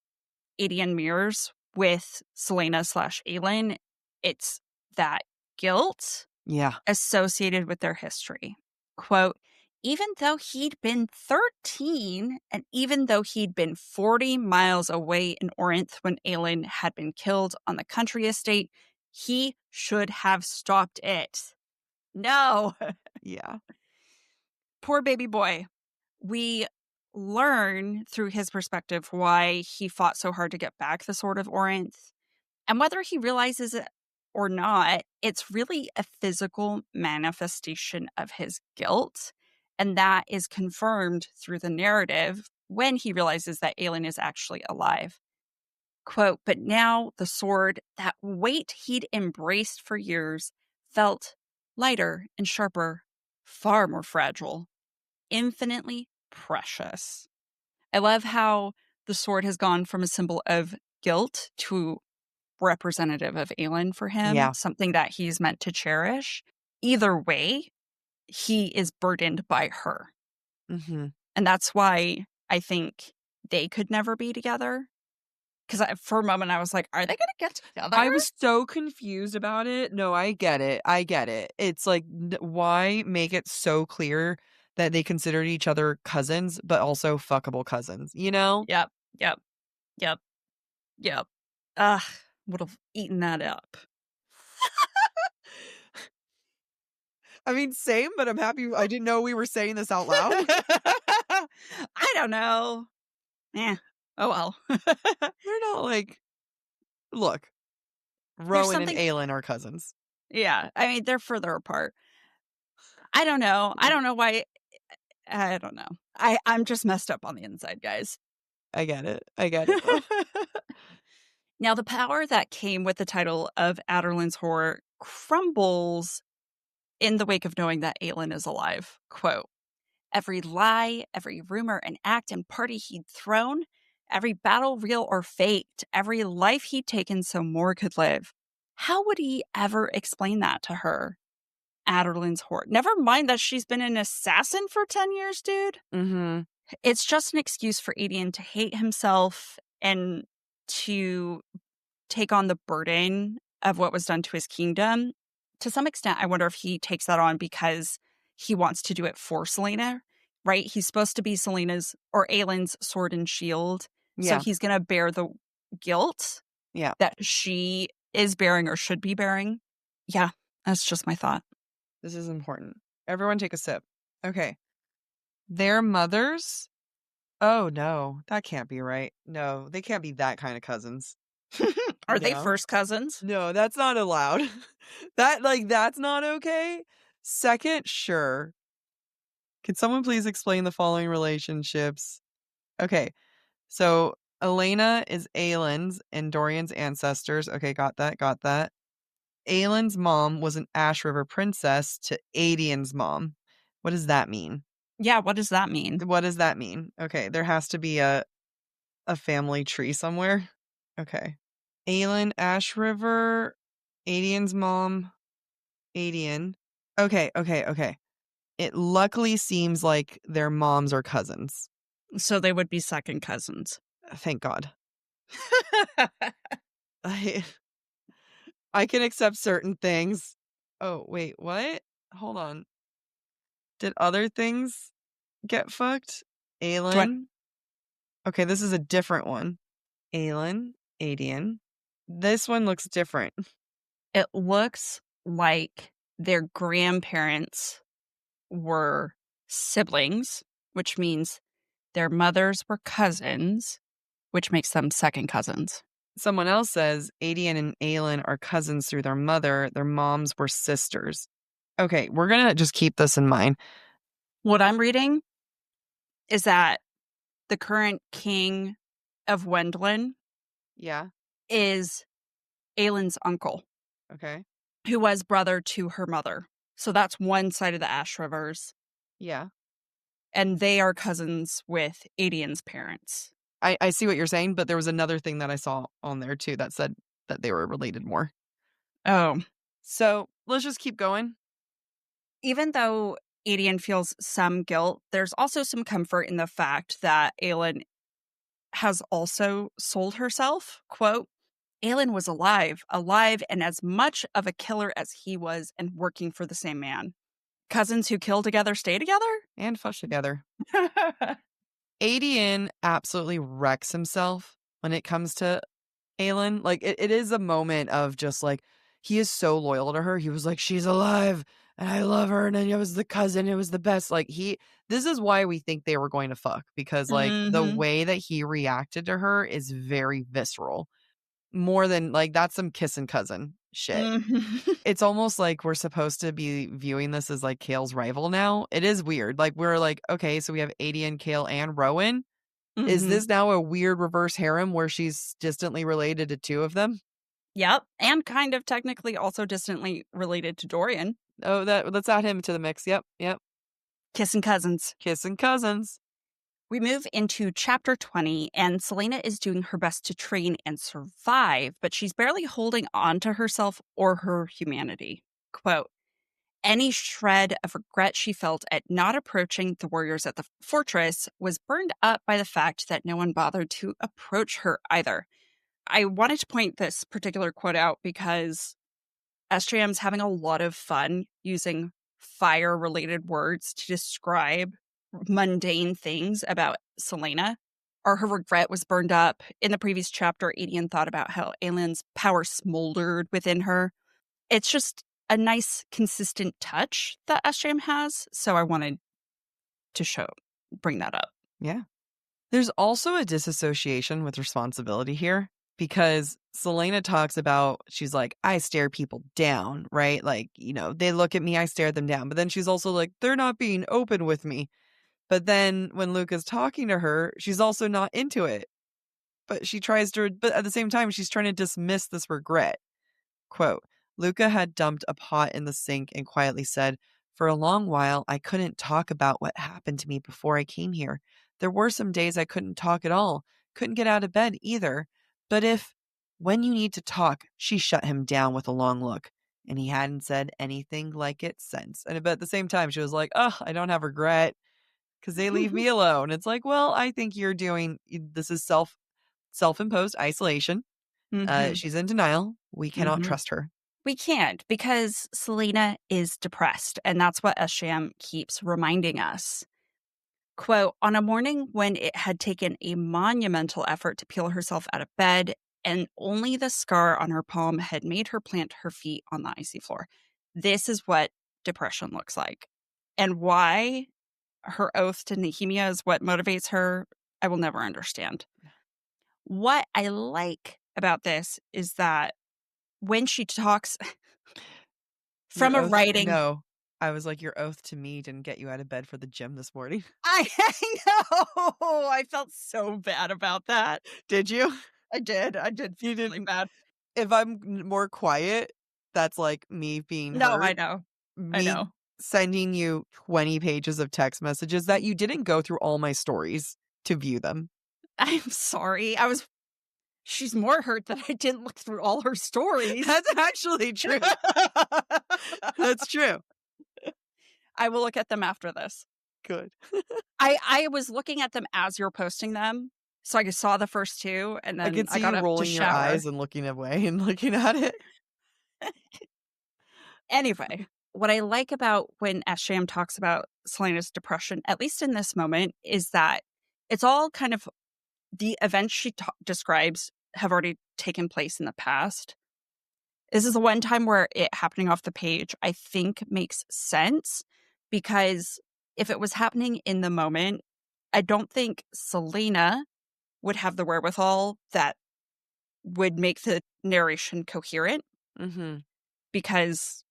Aelin mirrors with Selena/Aelin. It's that guilt Yeah. associated with their history. Quote, even though he'd been 13 and even though he'd been 40 miles away in Orinth when Aelin had been killed on the country estate, he should have stopped it. No. Yeah. Poor baby boy. We learn through his perspective why he fought so hard to get back the Sword of Orinth. And whether he realizes it or not, it's really a physical manifestation of his guilt. And that is confirmed through the narrative when he realizes that Aelin is actually alive. Quote, but now the sword, that weight he'd embraced for years, felt lighter and sharper, far more fragile, infinitely precious. I love how the sword has gone from a symbol of guilt to representative of Aelin for him, Yeah. something that he's meant to cherish. Either way, he is burdened by her. Mm-hmm. And that's why I think they could never be together. Because for a moment, I was like, are they going to get together? I was so confused about it. No, I get it. I get it. It's like, why make it so clear that they considered each other cousins, but also fuckable cousins, you know? Yep, yep, yep, yep. Ugh, would have eaten that up. I mean, same, but I'm happy. I didn't know we were saying this out loud. I don't know. Oh well. They're not like, look, There's Rowan and something, Aelin are cousins. yeah. I mean, they're further apart. I don't know. I don't know why. I don't know. I'm just messed up on the inside, guys. I get it. I get it, though. Now, the power that came with the title of Aderlin's Whore crumbles in the wake of knowing that Aelin is alive. Quote, every lie, every rumor and act and party he'd thrown, every battle real or faked, every life he'd taken so more could live. How would he ever explain that to her? Aderlin's Whore. Never mind that she's been an assassin for 10 years, dude. Mm-hmm. It's just an excuse for Aedion to hate himself and to take on the burden of what was done to his kingdom. To some extent, I wonder if he takes that on because he wants to do it for Selena, right? He's supposed to be Selena's or Aelin's sword and shield. So Yeah. he's going to bear the guilt Yeah. that she is bearing or should be bearing. Yeah, that's just my thought. This is important. Everyone take a sip. Okay. Their mothers? Oh, no. That can't be right. No, they can't be that kind of cousins. Are they No. first cousins? No, that's not allowed. That's not okay. Second, sure. Can someone please explain the following relationships? Okay. So Elena is Aelin's and Dorian's ancestors. Okay, got that, got that. Aelin's mom was an Ash River princess to Aedion's mom. What does that mean? Yeah, what does that mean? What does that mean? Okay, there has to be a family tree somewhere. Okay. Aelin, Ash River, Aedion's mom, Aedion. Okay, okay, okay. It luckily seems like their moms are cousins. So they would be second cousins. Thank God. I I can accept certain things. Oh, wait, what? Hold on. Did other things get fucked? Do I, Aelin. Okay, this is a different one. Aelin, Aedion. This one looks different. it looks like their grandparents were siblings, which means their mothers were cousins. which makes them second cousins. Someone else says Adian and Aelin are cousins through their mother. Their moms were sisters. Okay, we're going to just keep this in mind. What I'm reading is that the current king of Wendlin Yeah. is Aelin's uncle, Okay. who was brother to her mother. So that's one side of the Ash Rivers. Yeah. And they are cousins with Adian's parents. I see what you're saying, but there was another thing that I saw on there too that said that they were related more. Oh. So let's just keep going. Even though Adian feels some guilt, there's also some comfort in the fact that Aelin has also sold herself. Quote, Aelin was alive and as much of a killer as he was and working for the same man. Cousins who kill together stay together? And fush together. Adian absolutely wrecks himself when it comes to Aelin. Like, it is a moment of just like, he is so loyal to her. He was like, she's alive and I love her. And then it was the cousin. It was the best. Like, this is why we think they were going to fuck, because like the way that he reacted to her is very visceral. More than like, that's some kissing cousin shit. It's almost like we're supposed to be viewing this as like Kale's rival now. It is weird. Like, we're like, okay, so we have Adian, Kale, and Rowan. Is this now a weird reverse harem where she's distantly related to two of them? Yep. And kind of technically also distantly related to Dorian. Oh, let's add him to the mix. Yep. Kissing cousins. Kissing cousins. We move into chapter 20, and Celaena is doing her best to train and survive, but she's barely holding on to herself or her humanity. Quote, any shred of regret she felt at not approaching the warriors at the fortress was burned up by the fact that no one bothered to approach her either. I wanted to point this particular quote out because SJM's having a lot of fun using fire-related words to describe mundane things about Celaena. Or her regret was burned up. In the previous chapter, Adian thought about how Aelin's power smoldered within her. It's just a nice, consistent touch that SJM has, so I wanted to bring that up. Yeah. There's also a disassociation with responsibility here, because Celaena talks about, she's like, I stare people down, right? Like, they look at me, I stare them down. But then she's also like, they're not being open with me. But then when Luca's talking to her, she's also not into it. But at the same time, she's trying to dismiss this regret. Quote, Luca had dumped a pot in the sink and quietly said, for a long while, I couldn't talk about what happened to me before I came here. There were some days I couldn't talk at all, couldn't get out of bed either. But when you need to talk, she shut him down with a long look. And he hadn't said anything like it since. But at the same time, she was like, oh, I don't have regret because they leave me alone. It's like, well, I think this is self-imposed isolation. She's in denial. We cannot trust her. We can't, because Celaena is depressed, and that's what SJM keeps reminding us. Quote, on a morning when it had taken a monumental effort to peel herself out of bed, and only the scar on her palm had made her plant her feet on the icy floor. This is what depression looks like. And why her oath to Nehemia is what motivates her, I will never understand. What I like about this is that when she talks from a writing... No, I was like, your oath to me didn't get you out of bed for the gym this morning. I know! I felt so bad about that. Did you? I did. You did really bad. If I'm more quiet, that's like me being No, hurt. I know. I know. Sending you 20 pages of text messages that you didn't go through all my stories to view them. I'm sorry. She's more hurt that I didn't look through all her stories. That's actually true. That's true. I will look at them after this. Good. I was looking at them as you're posting them, so I saw the first two, and then I could see got you up rolling to your shower. eyes and looking away and looking at it. Anyway, what I like about when SJM talks about Celaena's depression, at least in this moment, is that it's all kind of the events she describes have already taken place in the past. This is the one time where it happening off the page, I think, makes sense, because if it was happening in the moment, I don't think Celaena would have the wherewithal that would make the narration coherent, Mm-hmm. because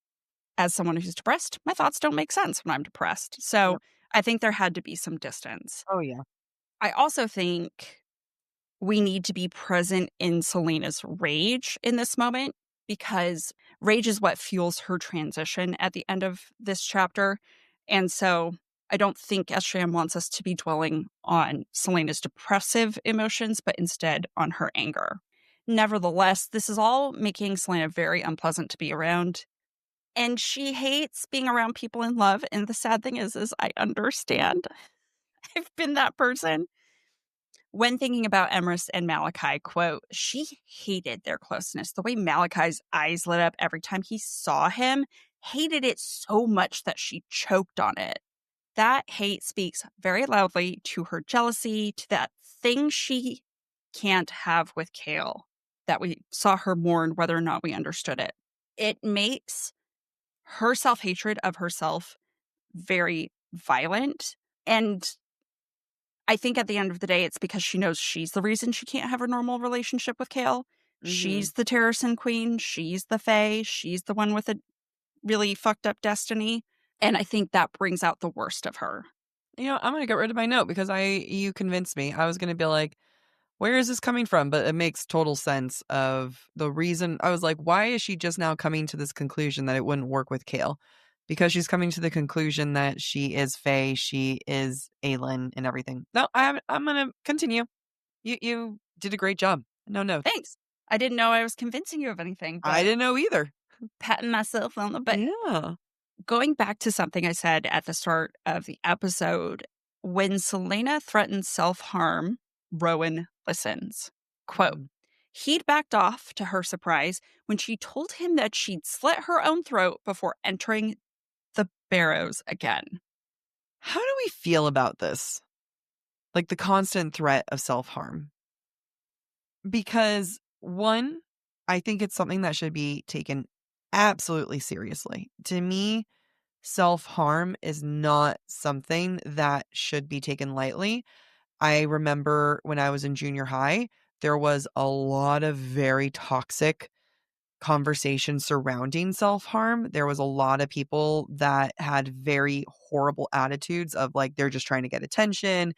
as someone who's depressed, my thoughts don't make sense when I'm depressed. So Yep. I think there had to be some distance. Oh, yeah. I also think we need to be present in Selena's rage in this moment, because rage is what fuels her transition at the end of this chapter. And so I don't think SJM wants us to be dwelling on Selena's depressive emotions, but instead on her anger. Nevertheless, this is all making Selena very unpleasant to be around. And she hates being around people in love. And the sad thing is I understand. I've been that person. When thinking about Emrys and Malachi, quote, she hated their closeness. The way Malachi's eyes lit up every time he saw him, hated it so much that she choked on it. That hate speaks very loudly to her jealousy, to that thing she can't have with Kale, that we saw her mourn whether or not we understood it. It makes her self-hatred of herself very violent. And I think at the end of the day, it's because she knows she's the reason she can't have a normal relationship with Kale. Mm-hmm. She's the Terracin queen. She's the Fae. She's the one with a really fucked up destiny. And I think that brings out the worst of her. I'm going to get rid of my note because you convinced me. I was going to be like, where is this coming from? But it makes total sense of the reason. I was like, why is she just now coming to this conclusion that it wouldn't work with Kale? Because she's coming to the conclusion that she is Faye, she is Aelin and everything. No, I'm going to continue. You did a great job. No notes. Thanks. I didn't know I was convincing you of anything, I but didn't know either. patting myself on the butt. Yeah. Going back to something I said at the start of the episode, when Selena threatens self-harm, Rowan listens. Quote, Mhm. he'd backed off, to her surprise, when she told him that she'd slit her own throat before entering the barrows again. How do we feel about this? Like the constant threat of self-harm? Because one, I think it's something that should be taken absolutely seriously. To me, self-harm is not something that should be taken lightly. I remember when I was in junior high, there was a lot of very toxic conversation surrounding self-harm. There was a lot of people that had very horrible attitudes of like they're just trying to get attention,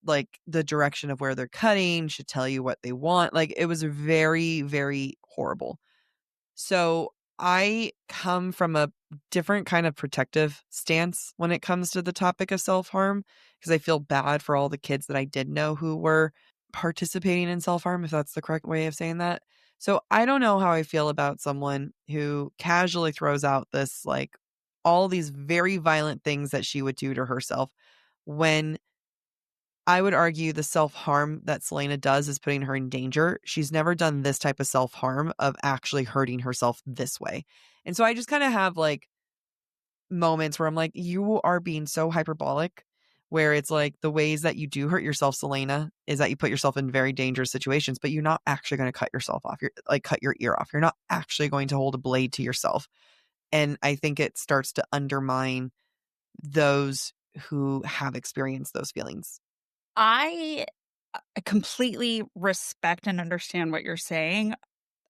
like the direction of where they're cutting should tell you what they want. Like it was very, very horrible. So I come from a different kind of protective stance when it comes to the topic of self-harm because I feel bad for all the kids that I did know who were participating in self-harm, if that's the correct way of saying that. So I don't know how I feel about someone who casually throws out this like all these very violent things that she would do to herself when I would argue the self-harm that Selena does is putting her in danger. She's never done this type of self-harm of actually hurting herself this way. And so I just kind of have like moments where I'm like, you are being so hyperbolic, where it's like the ways that you do hurt yourself, Selena, is that you put yourself in very dangerous situations, but you're not actually going to cut yourself off. You're like cut your ear off. You're not actually going to hold a blade to yourself. And I think it starts to undermine those who have experienced those feelings. I completely respect and understand what you're saying.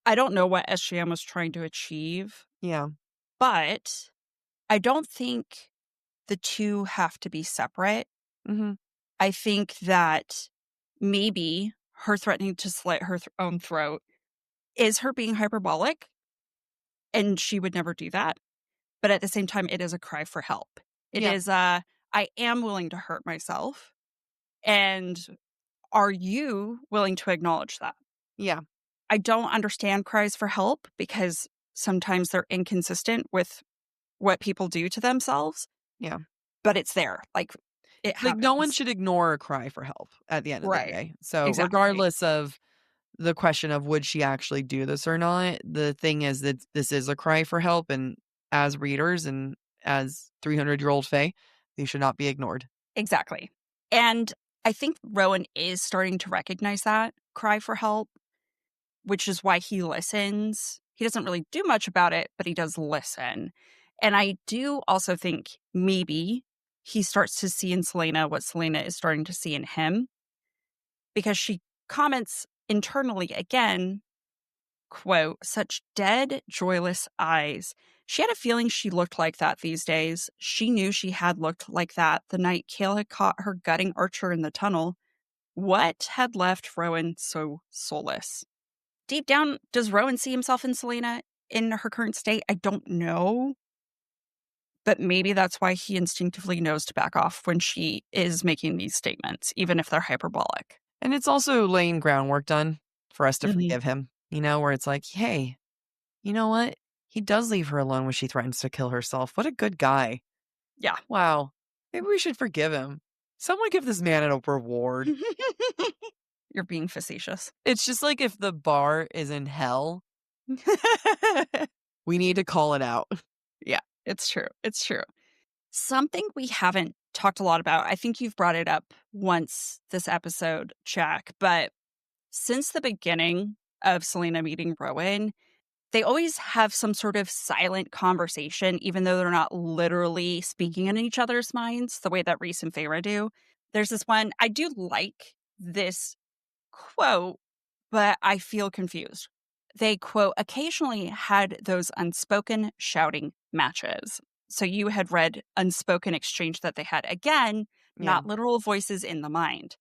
I don't know what SGM was trying to achieve, Yeah. but I don't think the two have to be separate. Mm-hmm. I think that maybe her threatening to slit her own throat is her being hyperbolic, and she would never do that. But at the same time, it is a cry for help. It Yeah. is, I am willing to hurt myself. And are you willing to acknowledge that? Yeah. I don't understand cries for help because sometimes they're inconsistent with what people do to themselves, Yeah. but it's there. Like, it Like no one happens. should ignore a cry for help at the end of the Right. day. So Exactly. regardless of the question of would she actually do this or not, the thing is that this is a cry for help. And as readers and as 300-year-old Faye, they should not be ignored. Exactly. And I think Rowan is starting to recognize that cry for help, which is why he listens. He doesn't really do much about it, but he does listen. And I do also think maybe he starts to see in Selena what Selena is starting to see in him. because she comments internally again, quote, such dead, joyless eyes. She had a feeling she looked like that these days. She knew she had looked like that the night Kale had caught her gutting Archer in the tunnel. What had left Rowan so soulless? Deep down, does Rowan see himself in Selena in her current state? I don't know. But maybe that's why he instinctively knows to back off when she is making these statements, even if they're hyperbolic. And it's also laying groundwork done for us to Mhm. forgive him, where it's like, hey, you know what? He does leave her alone when she threatens to kill herself. What a good guy. Yeah. Wow. Maybe we should forgive him. Someone give this man a reward. You're being facetious. It's just like if the bar is in hell, we need to call it out. Yeah, it's true. It's true. Something we haven't talked a lot about, I think you've brought it up once this episode, Jack, but since the beginning of Selena meeting Rowan, they always have some sort of silent conversation, even though they're not literally speaking in each other's minds the way that Reese and Feyre do. There's this one, I do like this quote, but I feel confused. They, quote, occasionally had those unspoken shouting matches. So you had read unspoken exchange that they had. Again, Yeah. not literal voices in the mind.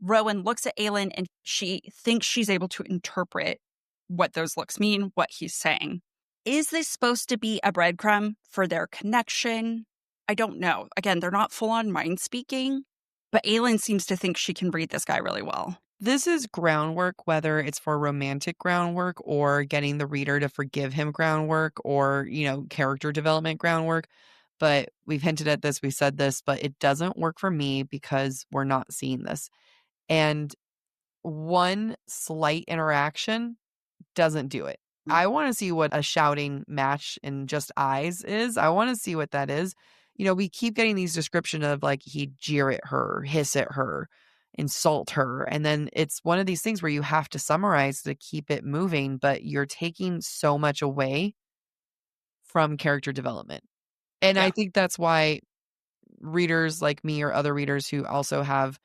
Rowan looks at Aelin and she thinks she's able to interpret what those looks mean, what he's saying. Is this supposed to be a breadcrumb for their connection? I don't know. Again, they're not full on mind speaking, but Aelin seems to think she can read this guy really well. This is groundwork, whether it's for romantic groundwork or getting the reader to forgive him groundwork or, character development groundwork. But we've hinted at this, we said this, but it doesn't work for me because we're not seeing this. And one slight interaction doesn't do it. I want to see what a shouting match in just eyes is. I want to see what that is. We keep getting these description of like he'd jeer at her, hiss at her, insult her. And then it's one of these things where you have to summarize to keep it moving, but you're taking so much away from character development. And I Yeah. think that's why readers like me or other readers who also have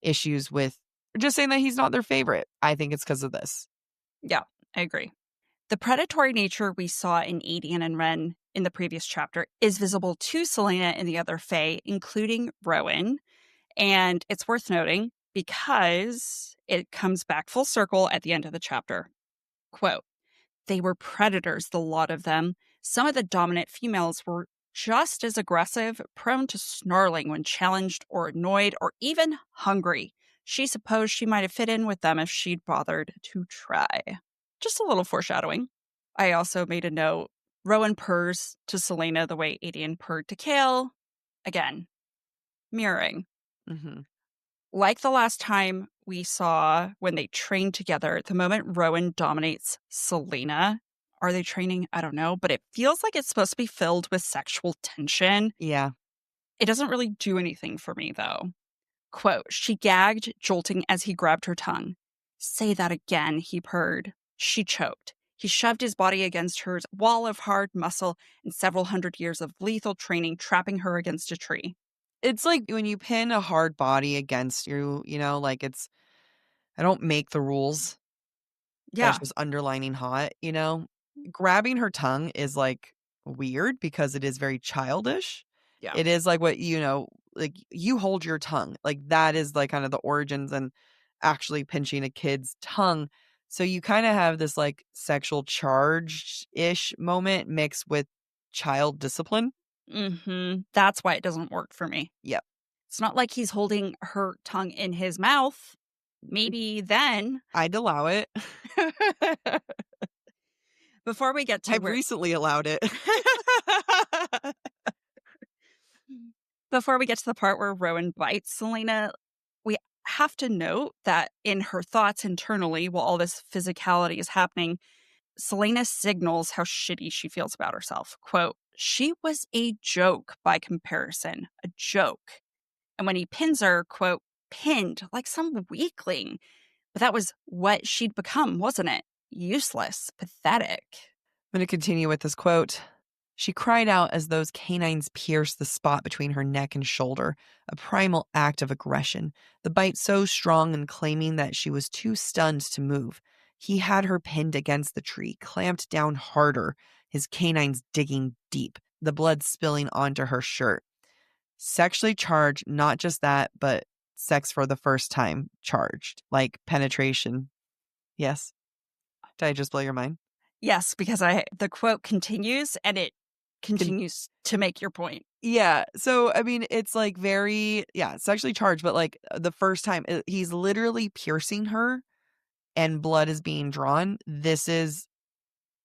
issues with just saying that he's not their favorite, I think it's because of this. Yeah, I agree. The predatory nature we saw in Aedion and Ren in the previous chapter is visible to Selena and the other Fae, including Rowan. And it's worth noting because it comes back full circle at the end of the chapter. Quote, they were predators, the lot of them. Some of the dominant females were just as aggressive, prone to snarling when challenged or annoyed or even hungry. She supposed she might have fit in with them if she'd bothered to try. Just a little foreshadowing. I also made a note. Rowan purrs to Selena the way Aedion purred to Kale. Again, mirroring. Mm-hmm. Like the last time we saw when they trained together, the moment Rowan dominates Selena, are they training? I don't know, but it feels like it's supposed to be filled with sexual tension. Yeah. It doesn't really do anything for me, though. Quote, she gagged, jolting as he grabbed her tongue. Say that again, he purred. She choked. He shoved his body against her wall of hard muscle and several hundred years of lethal training, trapping her against a tree. It's like when you pin a hard body against you, like I don't make the rules. That's Yeah, just underlining hot, Grabbing her tongue is like weird because it is very childish. yeah. It is like what, like you hold your tongue. Like that is like kind of the origins and actually pinching a kid's tongue. So you kind of have this like sexual charge-ish moment mixed with child discipline. That's why it doesn't work for me. Yep. It's not like he's holding her tongue in his mouth. Maybe then. I'd allow it. Before we get to I've where recently allowed it. before we get to the part where Rowan bites Selena, we have to note that in her thoughts internally, while all this physicality is happening, Selena signals how shitty she feels about herself. Quote, she was a joke by comparison, a joke. And when he pins her, quote, pinned like some weakling. But that was what she'd become, wasn't it? Useless, pathetic. I'm going to continue with this quote. She cried out as those canines pierced the spot between her neck and shoulder, a primal act of aggression, the bite so strong and claiming that she was too stunned to move. He had her pinned against the tree, clamped down harder, his canines digging deep, the blood spilling onto her shirt. Sexually charged, not just that, but sex for the first time charged, like penetration. Yes. Did I just blow your mind? Yes, because the quote continues and it continues to make your point. Yeah. So, I mean, it's like very, sexually charged, but like the first time he's literally piercing her and blood is being drawn. This is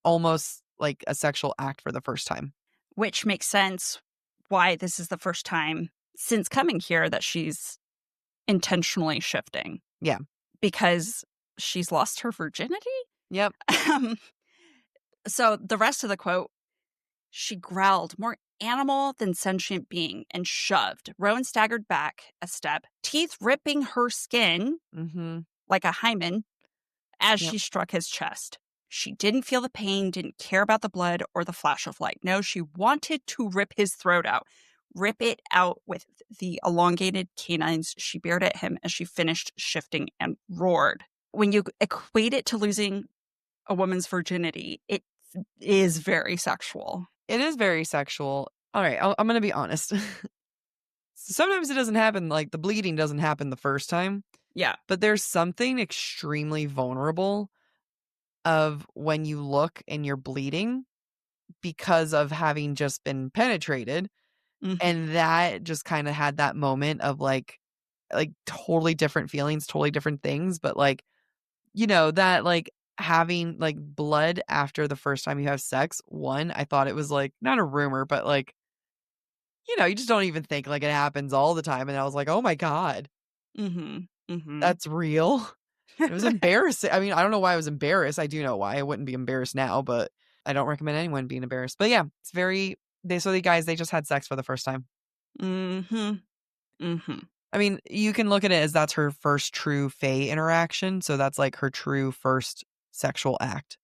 almost like a sexual act for the first time. Which makes sense why this is the first time since coming here that she's intentionally shifting. Yeah. Because she's lost her virginity? Yep. So the rest of the quote, she growled, more animal than sentient being, and shoved. Rowan staggered back a step, teeth ripping her skin like a hymen as she struck his chest. She didn't feel the pain, didn't care about the blood or the flash of light. No, she wanted to rip his throat out, rip it out with the elongated canines she bared at him as she finished shifting and roared. When you equate it to losing a woman's virginity, it is very sexual. It is very sexual. All right, I'm going to be honest. Sometimes it doesn't happen, like the bleeding doesn't happen the first time. Yeah. But there's something extremely vulnerable of when you look and you're bleeding because of having just been penetrated. And that just kind of had that moment of like totally different feelings, totally different things. But like, that like having like blood after the first time you have sex, one, I thought it was like not a rumor, but like, you just don't even think like it happens all the time. And I was like, oh my God, that's real. It was embarrassing. I mean, I don't know why I was embarrassed. I do know why. I wouldn't be embarrassed now, but I don't recommend anyone being embarrassed. But yeah, it's very, they just had sex for the first time. I mean, you can look at it as that's her first true Fae interaction. So that's like her true first sexual act.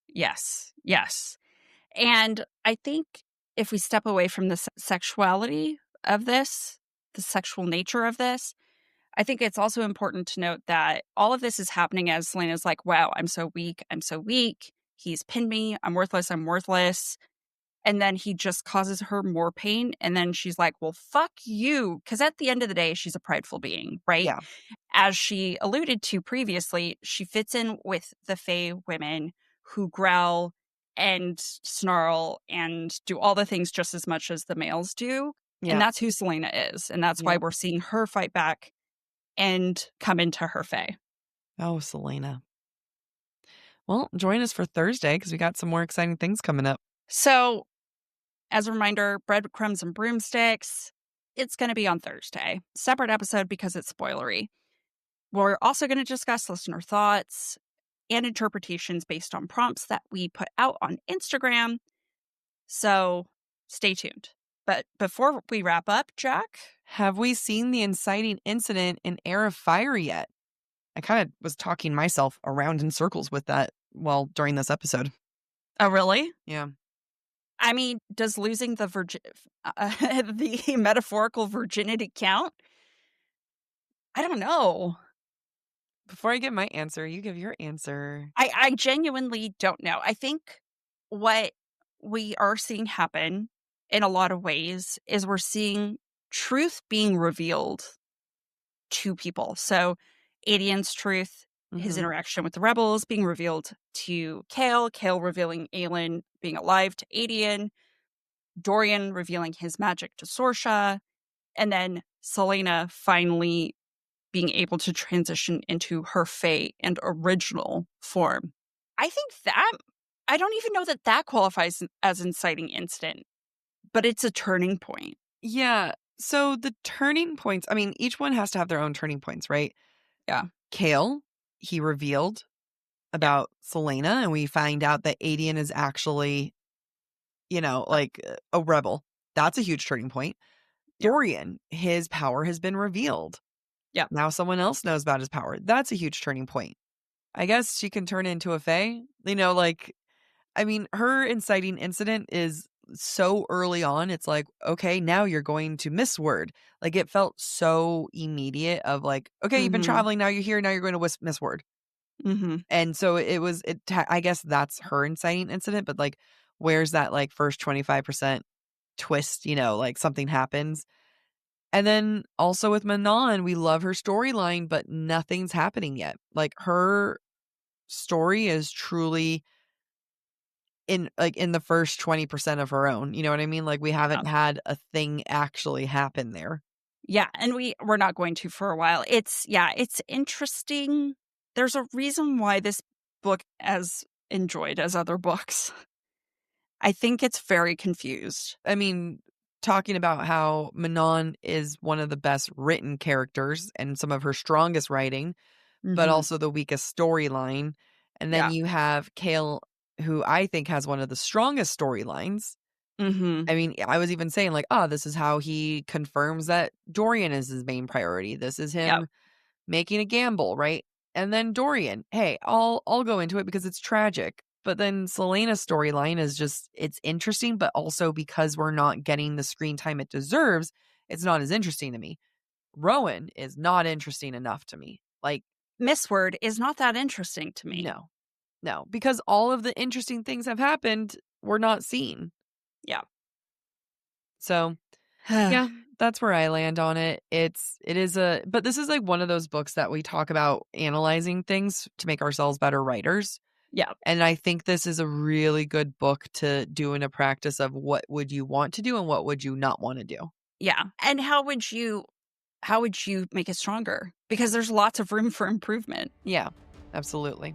Yes. Yes. And I think if we step away from the sexuality of this, the sexual nature of this, I think it's also important to note that all of this is happening as Celaena's like, wow, I'm so weak. I'm so weak. He's pinned me. I'm worthless. I'm worthless. And then he just causes her more pain. And then she's like, well, fuck you. Because at the end of the day, she's a prideful being, right? Yeah. As she alluded to previously, she fits in with the Fae women who growl and snarl and do all the things just as much as the males do. Yeah. And that's who Celaena is. And that's why we're seeing her fight back and come into her Fae. Oh, Celaena. Well, join us for Thursday because we got some more exciting things coming up. So, as a reminder, breadcrumbs and broomsticks, it's going to be on Thursday. Separate episode because it's spoilery. We're also going to discuss listener thoughts and interpretations based on prompts that we put out on Instagram. So stay tuned. But before we wrap up, Jack, have we seen the inciting incident in Heir of Fire yet? I kind of was talking myself around in circles with that during this episode. Oh, really? Yeah. I mean, does losing the the metaphorical virginity count? I don't know. Before I give my answer, you give your answer. I genuinely don't know. I think what we are seeing happen in a lot of ways is we're seeing truth being revealed to people. So Aedian's truth, his interaction with the rebels being revealed to Kale revealing Aelin being alive to Aedian, Dorian revealing his magic to Sorsha, and then Celaena finally being able to transition into her Fae and original form. I think that, I don't even know that qualifies as inciting incident, but it's a turning point. Yeah. So the turning points, I mean, each one has to have their own turning points, right? Yeah. Kale, he revealed about Celaena, and we find out that Aedian is actually, like a rebel. That's a huge turning point. Yeah. Dorian, his power has been revealed. Yeah. Now someone else knows about his power. That's a huge turning point. I guess she can turn into a Fae. I mean, her inciting incident is so early on, it's like, okay, now you're going to miss word. Like it felt so immediate of like, okay, you've been Mm-hmm. traveling, now you're here, now you're going to miss word. Mm-hmm. And so I guess that's her inciting incident, but like, where's that like first 25% twist, like something happens. And then also with Manon, we love her storyline, but nothing's happening yet. Like her story is truly in the first 20% of her own. You know what I mean? Like we haven't had a thing actually happen there. Yeah, and we're not going to for a while. It's interesting. There's a reason why this book as enjoyed as other books. I think it's very confused. I mean, talking about how Manon is one of the best written characters and some of her strongest writing, but Mm-hmm. also the weakest storyline. And then Yeah. you have Kale, who I think has one of the strongest storylines. Mm-hmm. I mean, I was even saying like, this is how he confirms that Dorian is his main priority. This is Yep. him making a gamble, right? And then Dorian, hey, I'll go into it because it's tragic. But then Selena's storyline is just, it's interesting, but also because we're not getting the screen time it deserves, it's not as interesting to me. Rowan is not interesting enough to me. Like, Miss Word is not that interesting to me. no, because all of the interesting things have happened, we're not seeing. Yeah. So yeah, that's where I land on it. But this is like one of those books that we talk about analyzing things to make ourselves better writers. Yeah. And I think this is a really good book to do in a practice of what would you want to do and what would you not want to do. Yeah. And how would you make it stronger? Because there's lots of room for improvement. Yeah, absolutely.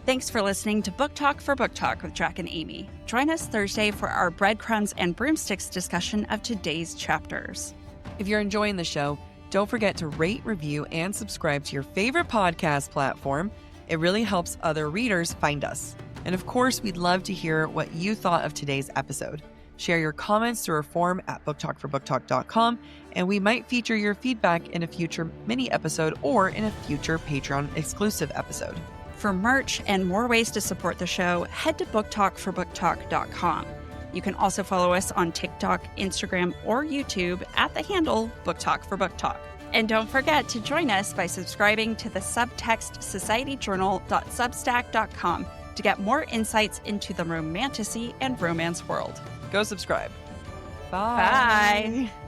Thanks for listening to Book Talk for Book Talk with Jack and Amy. Join us Thursday for our breadcrumbs and broomsticks discussion of today's chapters. If you're enjoying the show, don't forget to rate, review, and subscribe to your favorite podcast platform. It really helps other readers find us. And of course, we'd love to hear what you thought of today's episode. Share your comments through our form at booktalkforbooktalk.com, and we might feature your feedback in a future mini episode or in a future Patreon exclusive episode. For merch and more ways to support the show, head to booktalkforbooktalk.com. You can also follow us on TikTok, Instagram, or YouTube at the handle BookTok for Book Talk. And don't forget to join us by subscribing to the Subtext SocietyJournal.substack.com to get more insights into the romantasy and romance world. Go subscribe. Bye. Bye.